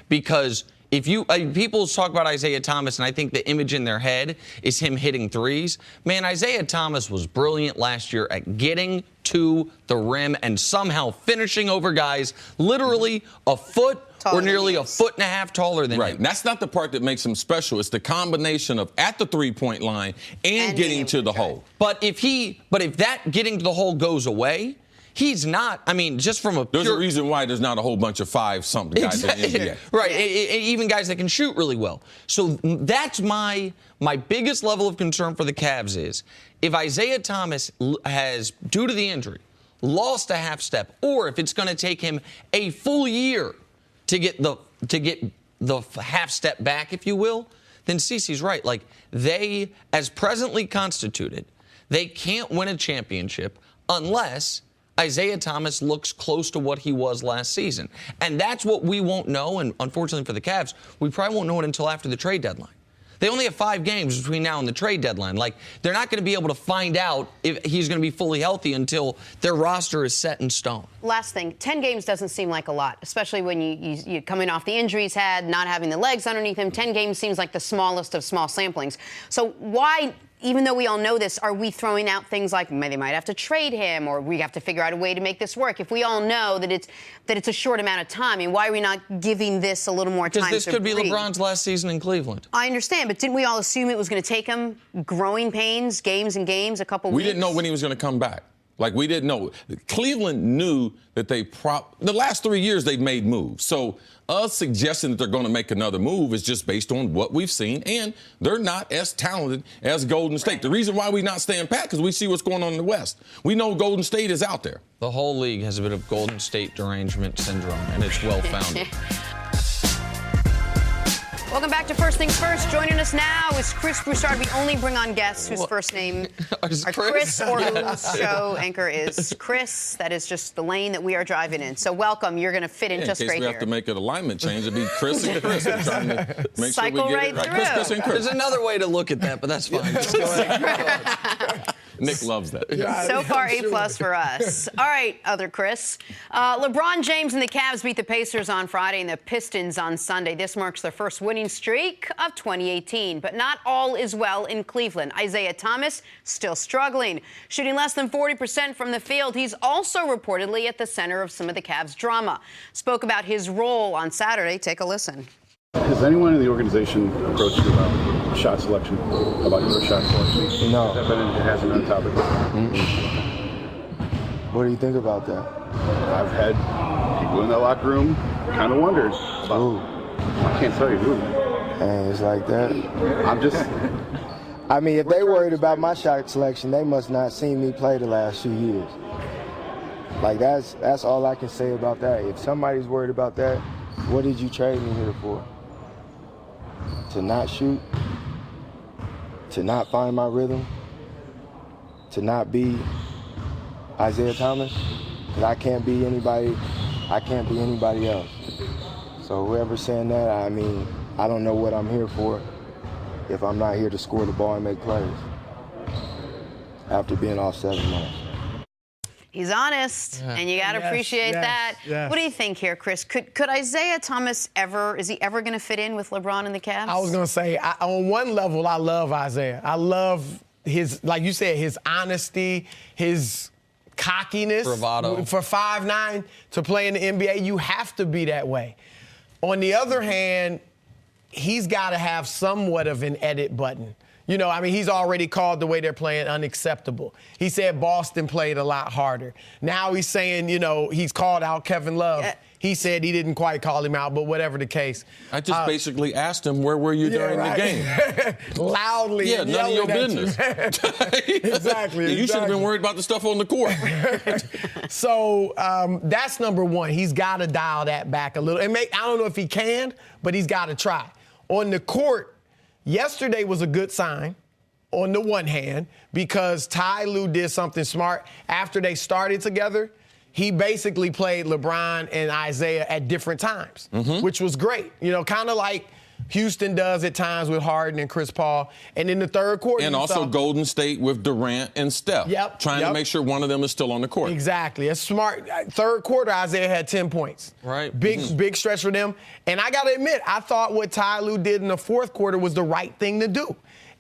Because If you people talk about Isaiah Thomas, and I think the image in their head is him hitting threes. Man, Isaiah Thomas was brilliant last year at getting to the rim and somehow finishing over guys literally a foot or nearly a foot and a half taller than him. And that's not the part that makes him special. It's the combination of at the three-point line and getting to the hole. But if that getting to the hole goes away, he's not, I mean, just from a pure... There's a reason why there's not a whole bunch of 5-something guys in the NBA. Right, even guys that can shoot really well. So that's my biggest level of concern for the Cavs is if Isaiah Thomas has, due to the injury, lost a half step, or if it's going to take him a full year to get the half step back, if you will, then Cece's right. Like, they, as presently constituted, they can't win a championship unless Isaiah Thomas looks close to what he was last season. And that's what we won't know, and unfortunately for the Cavs, we probably won't know it until after the trade deadline. They only have 5 games between now and the trade deadline. Like, they're not going to be able to find out if he's going to be fully healthy until their roster is set in stone. Last thing, 10 games doesn't seem like a lot, especially when you're coming off the injury he's had, not having the legs underneath him. 10 games seems like the smallest of small samplings. So why, even though we all know this, are we throwing out things like they might have to trade him or we have to figure out a way to make this work? If we all know that it's a short amount of time, I mean, why are we not giving this a little more time? Because this could be LeBron's last season in Cleveland. I understand, but didn't we all assume it was going to take him growing pains, games and games, a couple weeks? We didn't know when he was going to come back. Like, we didn't know. Cleveland knew that the last 3 years they've made moves. So us suggesting that they're going to make another move is just based on what we've seen, and they're not as talented as Golden State. Right. The reason why we're not staying pat because we see what's going on in the West. We know Golden State is out there. The whole league has a bit of Golden State derangement syndrome, and it's well-founded. Welcome back to First Things First. Joining us now is Chris Broussard. We only bring on guests whose first name are Chris or whose show anchor is Chris. That is just the lane that we are driving in. So welcome. You're going to fit in just right here. In case we have to make an alignment change, it'd be Chris and Chris. I'm trying to make Cycle sure we right get it right. Chris and Chris. There's another way to look at that, but that's fine. Just go ahead. Nick loves that. So far, A+ for us. All right, other Chris. LeBron James and the Cavs beat the Pacers on Friday and the Pistons on Sunday. This marks their first winning streak of 2018. But not all is well in Cleveland. Isaiah Thomas still struggling. Shooting less than 40% from the field. He's also reportedly at the center of some of the Cavs' drama. Spoke about his role on Saturday. Take a listen. Has anyone in the organization approached you about shot selection, about your shot selection? No. It hasn't been a topic. What do you think about that? I've had people in the locker room kind of wondered about. Ooh. I can't tell you who. And it's like that. I'm just. I mean, if they worried about my shot selection, they must not seen me play the last few years. Like, that's all I can say about that. If somebody's worried about that, what did you trade me here for? To not shoot? To not find my rhythm? To not be Isaiah Thomas? Because I can't be anybody else. So whoever's saying that, I mean, I don't know what I'm here for if I'm not here to score the ball and make plays after being off 7 months. He's honest, and you got to appreciate that. Yes. What do you think here, Chris? Could Isaiah Thomas is he ever going to fit in with LeBron and the Cavs? I was going to say, on one level, I love Isaiah. I love his, like you said, his honesty, his cockiness. Bravado. For 5'9" to play in the NBA, you have to be that way. On the other hand, he's got to have somewhat of an edit button. You know, I mean, he's already called the way they're playing unacceptable. He said Boston played a lot harder. Now he's saying, you know, he's called out Kevin Love. He said he didn't quite call him out, but whatever the case. I just basically asked him, where were you during the game? Loudly. Yeah, none of your business. Exactly. You should have been worried about the stuff on the court. So that's number one. He's got to dial that back a little. I don't know if he can, but he's got to try. On the court, yesterday was a good sign on the one hand because Ty Lue did something smart. After they started together, he basically played LeBron and Isaiah at different times, which was great. You know, kind of like Houston does at times with Harden and Chris Paul. And in the third quarter, and also Golden State with Durant and Steph. Trying to make sure one of them is still on the court. Exactly. It's smart. Third quarter, Isaiah had 10 points. Right. Big stretch for them. And I got to admit, I thought what Ty Lue did in the fourth quarter was the right thing to do.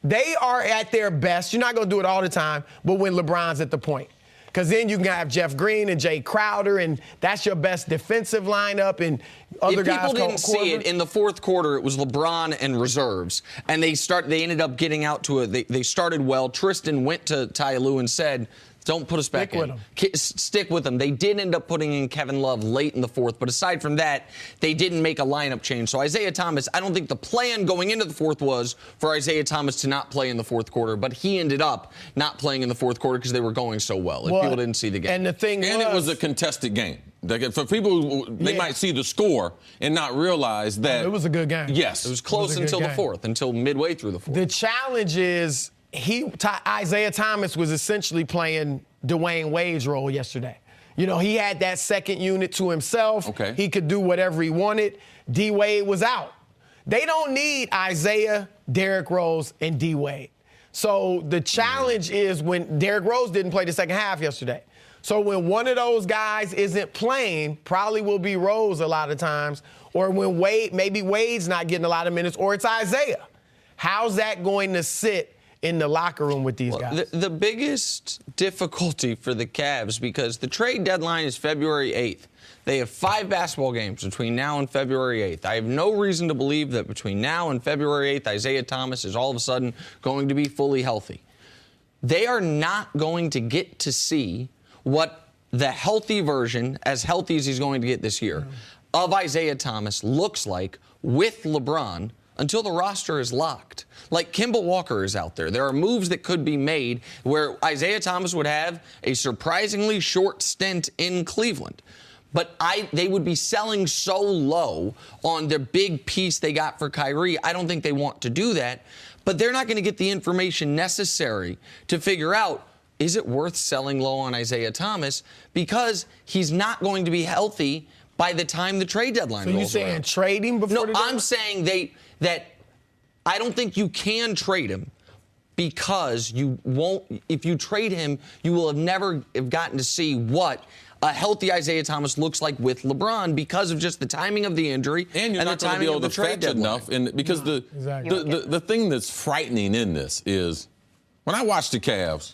They are at their best. You're not going to do it all the time, but when LeBron's at the point. Because then you can have Jeff Green and Jay Crowder, and that's your best defensive lineup, and other guys. If people didn't see it, in the fourth quarter, it was LeBron and reserves. And they ended up getting out to it. They started well. Tristan went to Ty Lue and said, don't put us back in. Stick with them. They did end up putting in Kevin Love late in the fourth, but aside from that, they didn't make a lineup change. So Isaiah Thomas, I don't think the plan going into the fourth was for Isaiah Thomas to not play in the fourth quarter, but he ended up not playing in the fourth quarter because they were going so well. People didn't see the game. And the thing it was a contested game. For people, they might see the score and not realize that it was a good game. Yes, it was close until the fourth, until midway through the fourth. The challenge is Isaiah Thomas was essentially playing Dwayne Wade's role yesterday. You know, he had that second unit to himself. Okay. He could do whatever he wanted. D. Wade was out. They don't need Isaiah, Derrick Rose, and D. Wade. So the challenge is when Derrick Rose didn't play the second half yesterday. So when one of those guys isn't playing, probably will be Rose a lot of times, or when maybe Wade's not getting a lot of minutes, or it's Isaiah. How's that going to sit in the locker room with these guys? The biggest difficulty for the Cavs, because the trade deadline is February 8th. They have 5 basketball games between now and February 8th. I have no reason to believe that between now and February 8th, Isaiah Thomas is all of a sudden going to be fully healthy. They are not going to get to see what the healthy version, as healthy as he's going to get this year, of Isaiah Thomas looks like with LeBron until the roster is locked. Like Kemba Walker is out there. There are moves that could be made where Isaiah Thomas would have a surprisingly short stint in Cleveland. But they would be selling so low on their big piece they got for Kyrie. I don't think they want to do that. But they're not going to get the information necessary to figure out, is it worth selling low on Isaiah Thomas? Because he's not going to be healthy by the time the trade deadline rolls around. So you're saying trade him before the deadline? I'm saying that I don't think you can trade him because you won't. If you trade him, you will have never have gotten to see what a healthy Isaiah Thomas looks like with LeBron because of just the timing of the injury and you're not going to be able to fetch enough. And because the thing that's frightening in this is when I watch the Cavs,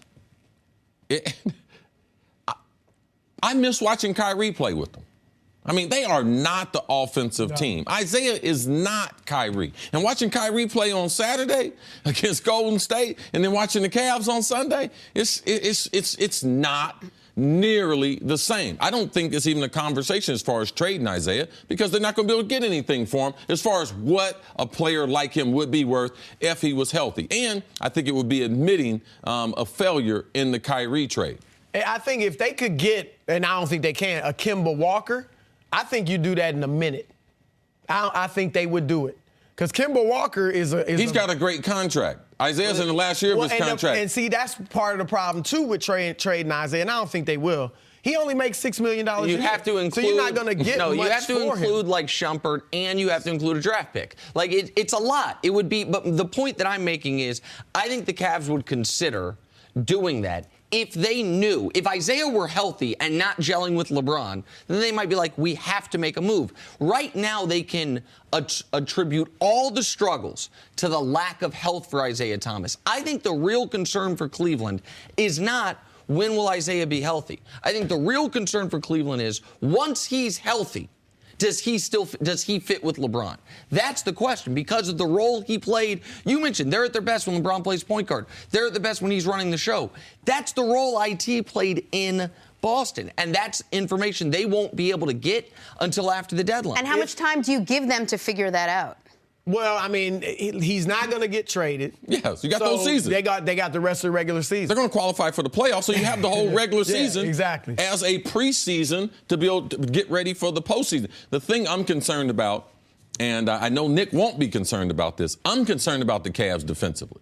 I miss watching Kyrie play with them. I mean, they are not the offensive team. Isaiah is not Kyrie. And watching Kyrie play on Saturday against Golden State and then watching the Cavs on Sunday, it's not nearly the same. I don't think it's even a conversation as far as trading Isaiah because they're not going to be able to get anything for him as far as what a player like him would be worth if he was healthy. And I think it would be admitting a failure in the Kyrie trade. I think if they could get, and I don't think they can, a Kemba Walker, I think you do that in a minute. I think they would do it. Because Kemba Walker he's got a great contract. Isaiah's in the last year of his contract. And see, that's part of the problem, too, with trading Isaiah, and I don't think they will. He only makes $6 million a year. You have to include. So you're not going to get much you have to for include him. like Shumpert, and you have to include a draft pick. Like it's a lot. It would be. But the point that I'm making is, I think the Cavs would consider doing that if they knew, if Isaiah were healthy and not gelling with LeBron, then they might be like, we have to make a move. Right now, they can attribute all the struggles to the lack of health for Isaiah Thomas. I think the real concern for Cleveland is not when will Isaiah be healthy. I think the real concern for Cleveland is once he's healthy, does he fit with LeBron? That's the question because of the role he played. You mentioned they're at their best when LeBron plays point guard. They're at the best when he's running the show. That's the role IT played in Boston, and that's information they won't be able to get until after the deadline. And how much time do you give them to figure that out? Well, I mean, he's not going to get traded. Yes, you got those seasons. They got the rest of the regular season. They're going to qualify for the playoffs, so you have the whole regular season exactly as a preseason to be able to get ready for the postseason. The thing I'm concerned about, and I know Nick won't be concerned about this, I'm concerned about the Cavs defensively.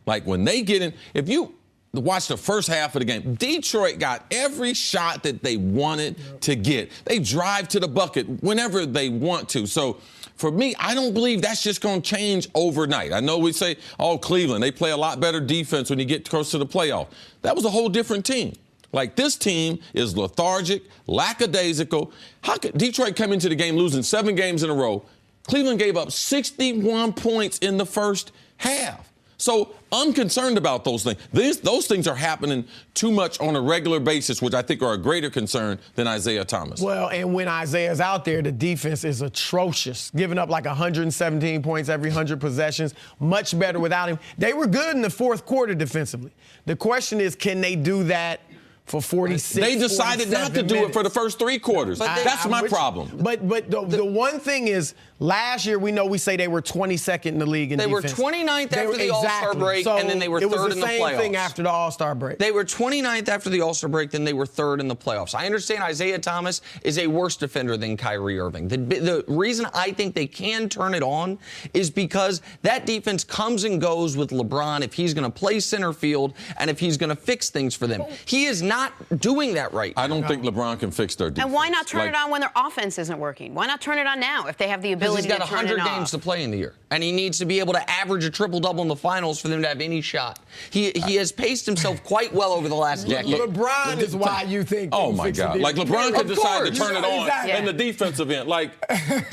Like when they get in, if you watch the first half of the game, Detroit got every shot that they wanted to get. They drive to the bucket whenever they want to. So for me, I don't believe that's just going to change overnight. I know we say, oh, Cleveland, they play a lot better defense when you get close to the playoff. That was a whole different team. Like, this team is lethargic, lackadaisical. How could Detroit come into the game losing 7 games in a row? Cleveland gave up 61 points in the first half. So I'm concerned about those things. Those things are happening too much on a regular basis, which I think are a greater concern than Isaiah Thomas. Well, and when Isaiah's out there, the defense is atrocious, giving up like 117 points every 100 possessions. Much better without him. They were good in the fourth quarter defensively. The question is, can they do that for 46, They decided not to do it for the first 3 quarters. That's my problem. But the one thing is, last year we say they were 22nd in the league in defense. They were 29th after the All-Star break, and then they were third in the playoffs. It was the same thing after the All-Star break. They were 29th after the All-Star break, then they were third in the playoffs. I understand Isaiah Thomas is a worse defender than Kyrie Irving. The reason I think they can turn it on is because that defense comes and goes with LeBron if he's going to play center field and if he's going to fix things for them. He is not doing that right now. I don't think LeBron can fix their defense. And why not turn it on when their offense isn't working? Why not turn it on now if they have the ability to turn it off? He's got 100 games to play in the year, and he needs to be able to average a triple-double in the finals for them to have any shot. He has paced himself quite well over the last decade. LeBron is why you think. Oh, my God. Like, LeBron could decide to turn it on in the defensive end. Like,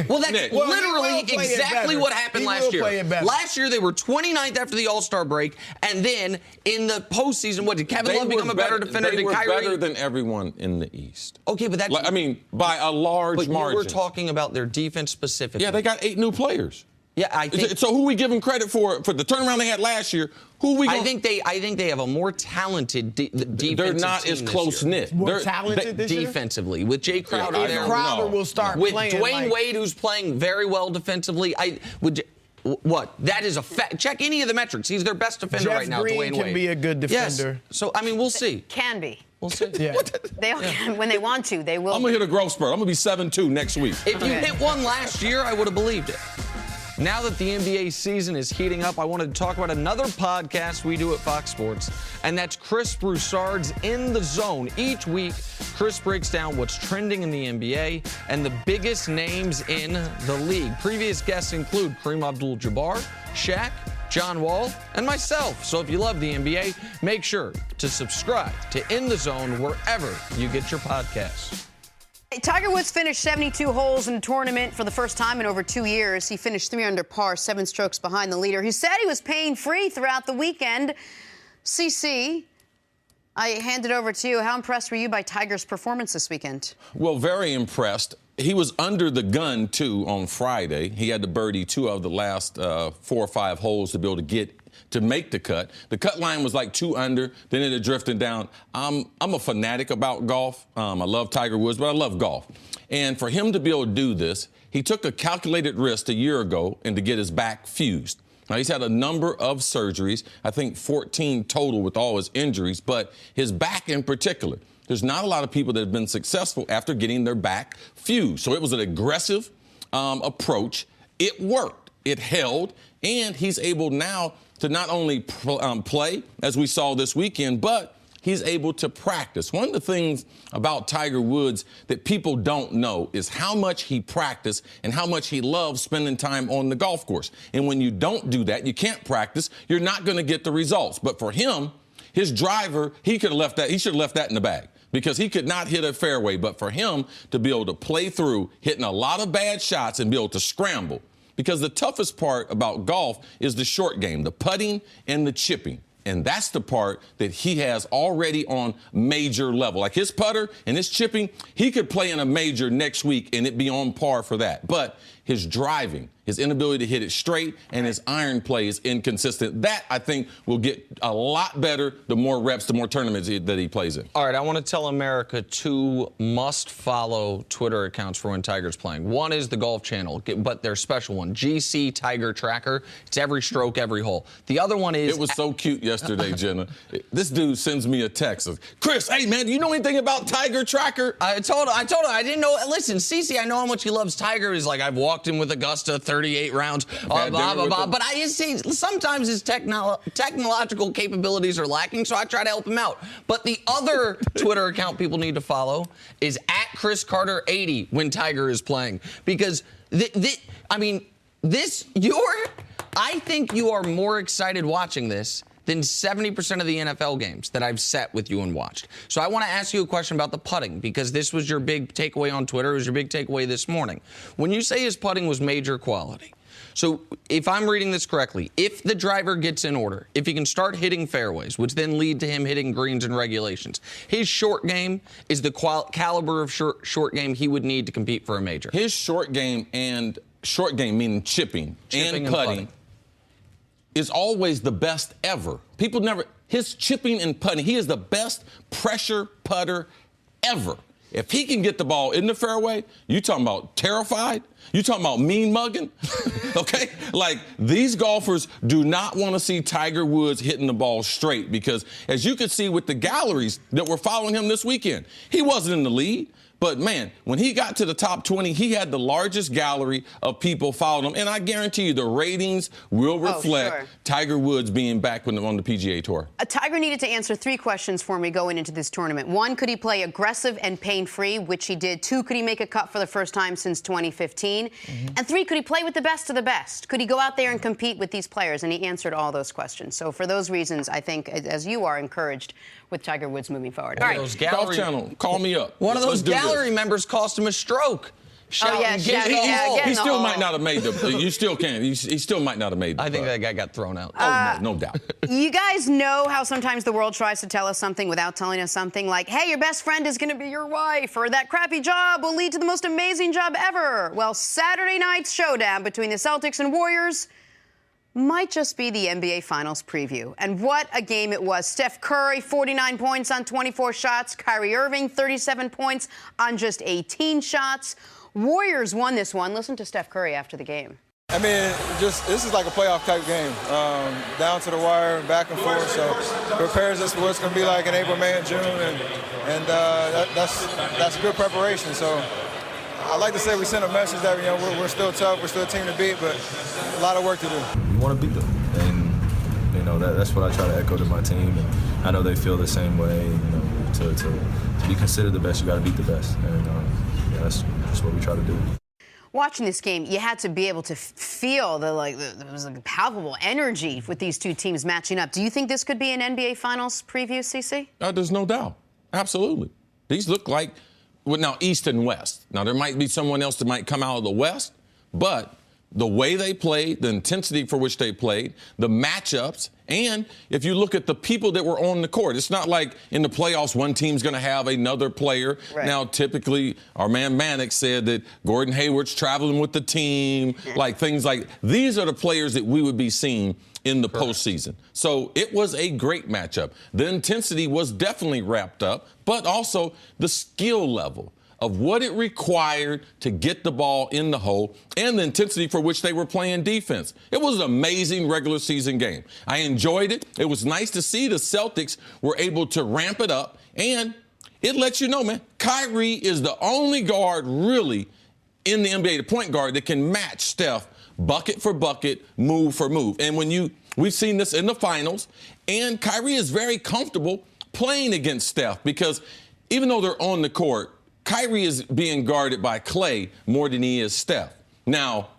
well, that's literally exactly what happened last year. Last year, they were 29th after the All-Star break, and then in the postseason, what, did Kevin Love become a better defender than Kyrie? They were better than everyone in the East. Okay, but that's... I mean, by a large margin. But we're talking about their defense specifically. Yeah, they got 8 new players. Yeah, I think... So who we giving credit for the turnaround they had last year? Who we? I think they have a more talented defensive They're not as close-knit. More talented this year? Defensively. With Jay Crowder there. If Crowder will start with playing Dwayne Wade, who's playing very well defensively. What? That is a fact. Check any of the metrics. He's their best defender right now, Green Dwayne Wade. can be a good defender. Yes. So, I mean, we'll see. Can be. We'll see. Yeah. When they want to, they will. I'm going to hit a growth spurt. I'm going to be 7'2" next week. If you hit one last year, I would have believed it. Now that the NBA season is heating up, I wanted to talk about another podcast we do at Fox Sports, and that's Chris Broussard's In the Zone. Each week, Chris breaks down what's trending in the NBA and the biggest names in the league. Previous guests include Kareem Abdul-Jabbar, Shaq, John Wall, and myself. So if you love the NBA, make sure to subscribe to In the Zone wherever you get your podcasts. Tiger Woods finished 72 holes in the tournament for the first time in over 2 years. He finished 3 under par, 7 strokes behind the leader. He said he was pain-free throughout the weekend. CC, I hand it over to you. How impressed were you by Tiger's performance this weekend? Well, very impressed. He was under the gun, too, on Friday. He had to birdie 2 of the last 4 or 5 holes to be able to make the cut. The cut line was like 2 under, then it had drifted down. I'm a fanatic about golf. I love Tiger Woods, but I love golf. And for him to be able to do this, he took a calculated risk a year ago and to get his back fused. Now, he's had a number of surgeries, I think 14 total with all his injuries, but his back in particular. There's not a lot of people that have been successful after getting their back fused. So it was an aggressive approach. It worked. It held. And he's able now to not only play, as we saw this weekend, but he's able to practice. One of the things about Tiger Woods that people don't know is how much he practiced and how much he loves spending time on the golf course. And when you don't do that, you can't practice, you're not going to get the results. But for him, his driver, he should have left that in the bag because he could not hit a fairway. But for him to be able to play through hitting a lot of bad shots and be able to scramble, because the toughest part about golf is the short game, the putting and the chipping. And that's the part that he has already on major level. Like his putter and his chipping, he could play in a major next week and it be on par for that. But his driving, his inability to hit it straight, and his iron play is inconsistent. That, I think, will get a lot better the more reps, the more tournaments that he plays in. All right, I want to tell America 2 must-follow Twitter accounts for when Tiger's playing. One is the Golf Channel, but their special one, GC Tiger Tracker. It's every stroke, every hole. The other one is... It was so cute yesterday, Jenna. This dude sends me a text. Chris, hey, man, do you know anything about Tiger Tracker? I told him, I didn't know. Listen, CC, I know how much he loves Tiger. He's like, I've watched walked in with Augusta 38 rounds, blah, blah, blah. But I see sometimes his technological capabilities are lacking, so I try to help him out. But the other Twitter account people need to follow is @ChrisCarter80 when Tiger is playing. Because, I think you are more excited watching this than 70% of the NFL games that I've sat with you and watched. So I want to ask you a question about the putting, because this was your big takeaway on Twitter. It was your big takeaway this morning. When you say his putting was major quality, so if I'm reading this correctly, if the driver gets in order, if he can start hitting fairways, which then lead to him hitting greens and regulations, his short game is the caliber of short game he would need to compete for a major. His short game meaning chipping and putting is always the best ever. His chipping and putting, he is the best pressure putter ever. If he can get the ball in the fairway, you talking about terrified? You talking about mean mugging? Okay? Like, these golfers do not want to see Tiger Woods hitting the ball straight, because as you could see with the galleries that were following him this weekend, he wasn't in the lead. But, man, when he got to the top 20, he had the largest gallery of people following him. And I guarantee you the ratings will reflect Tiger Woods being back on the PGA Tour. Tiger needed to answer 3 questions for me going into this tournament. 1, could he play aggressive and pain-free, which he did. 2, could he make a cut for the first time since 2015? And 3, could he play with the best of the best? Could he go out there and compete with these players? And he answered all those questions. So for those reasons, I think, as you are, encoured with Tiger Woods moving forward. All right. Golf Channel, call me up. One of those gallery members cost him a stroke. He still might not have made the. You still can. He still might not have made the. I think that guy got thrown out. No doubt. You guys know how sometimes the world tries to tell us something without telling us something, like, hey, your best friend is going to be your wife, or that crappy job will lead to the most amazing job ever. Well, Saturday night's showdown between the Celtics and Warriors might just be the NBA Finals preview. And what a game it was. Steph Curry, 49 points on 24 shots. Kyrie Irving, 37 points on just 18 shots. Warriors won this one. Listen to Steph Curry after the game. I mean, this is like a playoff type game, down to the wire, back and forth. So it prepares us for what it's going to be like in April, May, and June, and that's good preparation. So I like to say we send a message that we're still tough, we're still a team to beat, but a lot of work to do. You want to beat them, and that's what I try to echo to my team, and I know they feel the same way. To be considered the best, you got to beat the best, and that's what we try to do. Watching this game, you had to be able to feel there was like palpable energy with these two teams matching up. Do you think this could be an NBA Finals preview, CC? There's no doubt. Absolutely. These look like, now, East and West. Now, there might be someone else that might come out of the West, but the way they played, the intensity for which they played, the matchups, and if you look at the people that were on the court, it's not like in the playoffs one team's going to have another player. Right. Now, typically, our man Mannix said that Gordon Hayward's traveling with the team, like things like these are the players that we would be seeing in the postseason. So it was a great matchup. The intensity was definitely wrapped up, but also the skill level of what it required to get the ball in the hole and the intensity for which they were playing defense. It was an amazing regular season game. I enjoyed it. It was nice to see the Celtics were able to ramp it up, and it lets you know, man, Kyrie is the only guard really in the NBA, the point guard, that can match Steph bucket for bucket, move for move. And we've seen this in the finals, and Kyrie is very comfortable playing against Steph because even though they're on the court, Kyrie is being guarded by Klay more than he is Steph. Now,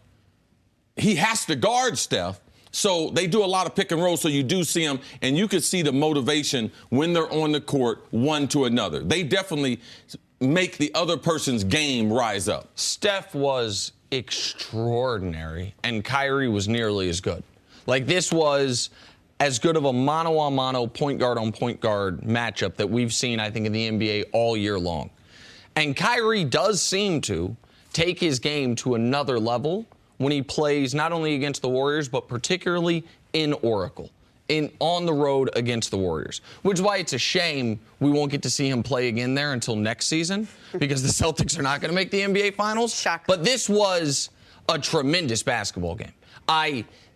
he has to guard Steph, so they do a lot of pick and roll, so you do see him, and you can see the motivation when they're on the court one to another. They definitely make the other person's game rise up. Steph was extraordinary, and Kyrie was nearly as good. Like, this was as good of a mano-a-mano, point guard on point guard matchup that we've seen, I think, in the NBA all year long. And Kyrie does seem to take his game to another level when he plays not only against the Warriors, but particularly in Oracle, on the road against the Warriors, which is why it's a shame we won't get to see him play again there until next season because the Celtics are not going to make the NBA Finals. Shocker. But this was a tremendous basketball game.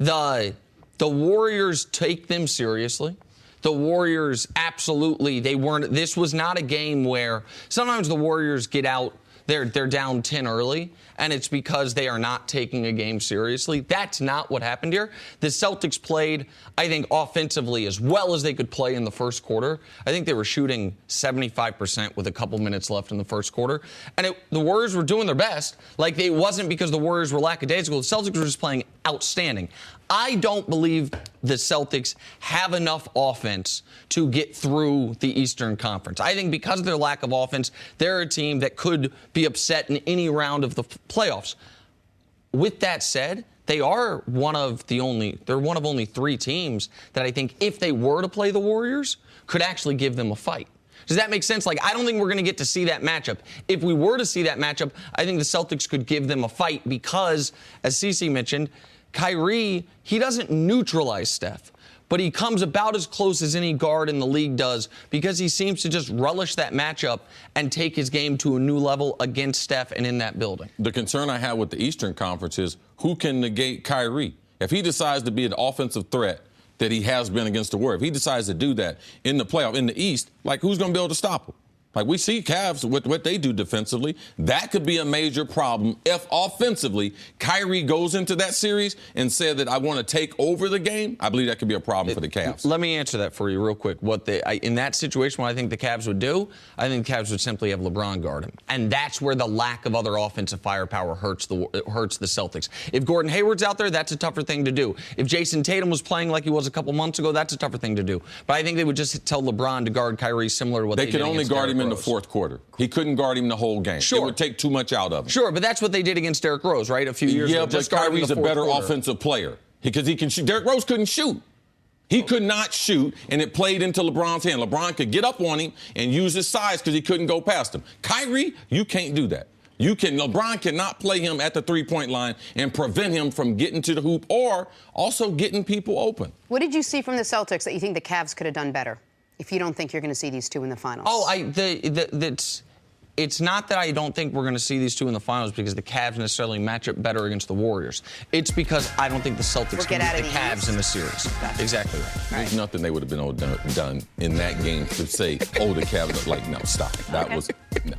The Warriors take them seriously. The Warriors absolutely, this was not a game where sometimes the Warriors get out they're down 10 early, and it's because they are not taking a game seriously. That's not what happened here. The Celtics played, I think, offensively as well as they could play in the first quarter. I think they were shooting 75% with a couple minutes left in the first quarter. And the Warriors were doing their best. Like, it wasn't because the Warriors were lackadaisical. The Celtics were just playing outstanding. I don't believe the Celtics have enough offense to get through the Eastern Conference. I think because of their lack of offense, they're a team that could be upset in any round of the playoffs. With that said, they are one of only 3 teams that I think if they were to play the Warriors could actually give them a fight. Does that make sense? Like, I don't think we're going to get to see that matchup. If we were to see that matchup, I think the Celtics could give them a fight because, as Cece mentioned, Kyrie, he doesn't neutralize Steph, but he comes about as close as any guard in the league does because he seems to just relish that matchup and take his game to a new level against Steph and in that building. The concern I have with the Eastern Conference is who can negate Kyrie? If he decides to be an offensive threat that he has been against the Warriors, if he decides to do that in the playoff, in the East, like, who's going to be able to stop him? Like, we see Cavs with what they do defensively. That could be a major problem if offensively Kyrie goes into that series and said that I want to take over the game. I believe that could be a problem for the Cavs. Let me answer that for you real quick. In that situation, what I think the Cavs would do, I think the Cavs would simply have LeBron guard him. And that's where the lack of other offensive firepower hurts the Celtics. If Gordon Hayward's out there, that's a tougher thing to do. If Jason Tatum was playing like he was a couple months ago, that's a tougher thing to do. But I think they would just tell LeBron to guard Kyrie similar to what they did could only guard him in the Rose. Fourth quarter. He couldn't guard him the whole game. Sure. It would take too much out of him. Sure, but that's what they did against Derrick Rose, right? A few years ago. Yeah, but Kyrie's a better offensive player because he can shoot. Derrick Rose couldn't shoot. He could not shoot, and it played into LeBron's hand. LeBron could get up on him and use his size because he couldn't go past him. Kyrie, you can't do that. LeBron cannot play him at the three-point line and prevent him from getting to the hoop or also getting people open. What did you see from the Celtics that you think the Cavs could have done better if you don't think you're going to see these two in the finals? It's not that I don't think we're going to see these two in the finals because the Cavs necessarily match up better against the Warriors. It's because I don't think the Celtics can beat the Cavs in the series. Gotcha. Exactly right. There's nothing they would have been done in that game to say, oh, the Cavs, like, no, stop. That was, no.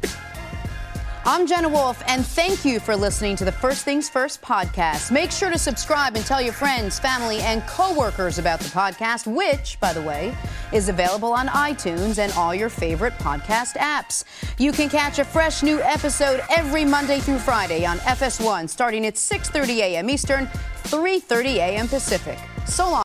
I'm Jenna Wolf, and thank you for listening to the First Things First podcast. Make sure to subscribe and tell your friends, family, and coworkers about the podcast, which, by the way, is available on iTunes and all your favorite podcast apps. You can catch a fresh new episode every Monday through Friday on FS1, starting at 6:30 a.m. Eastern, 3:30 a.m. Pacific. So long.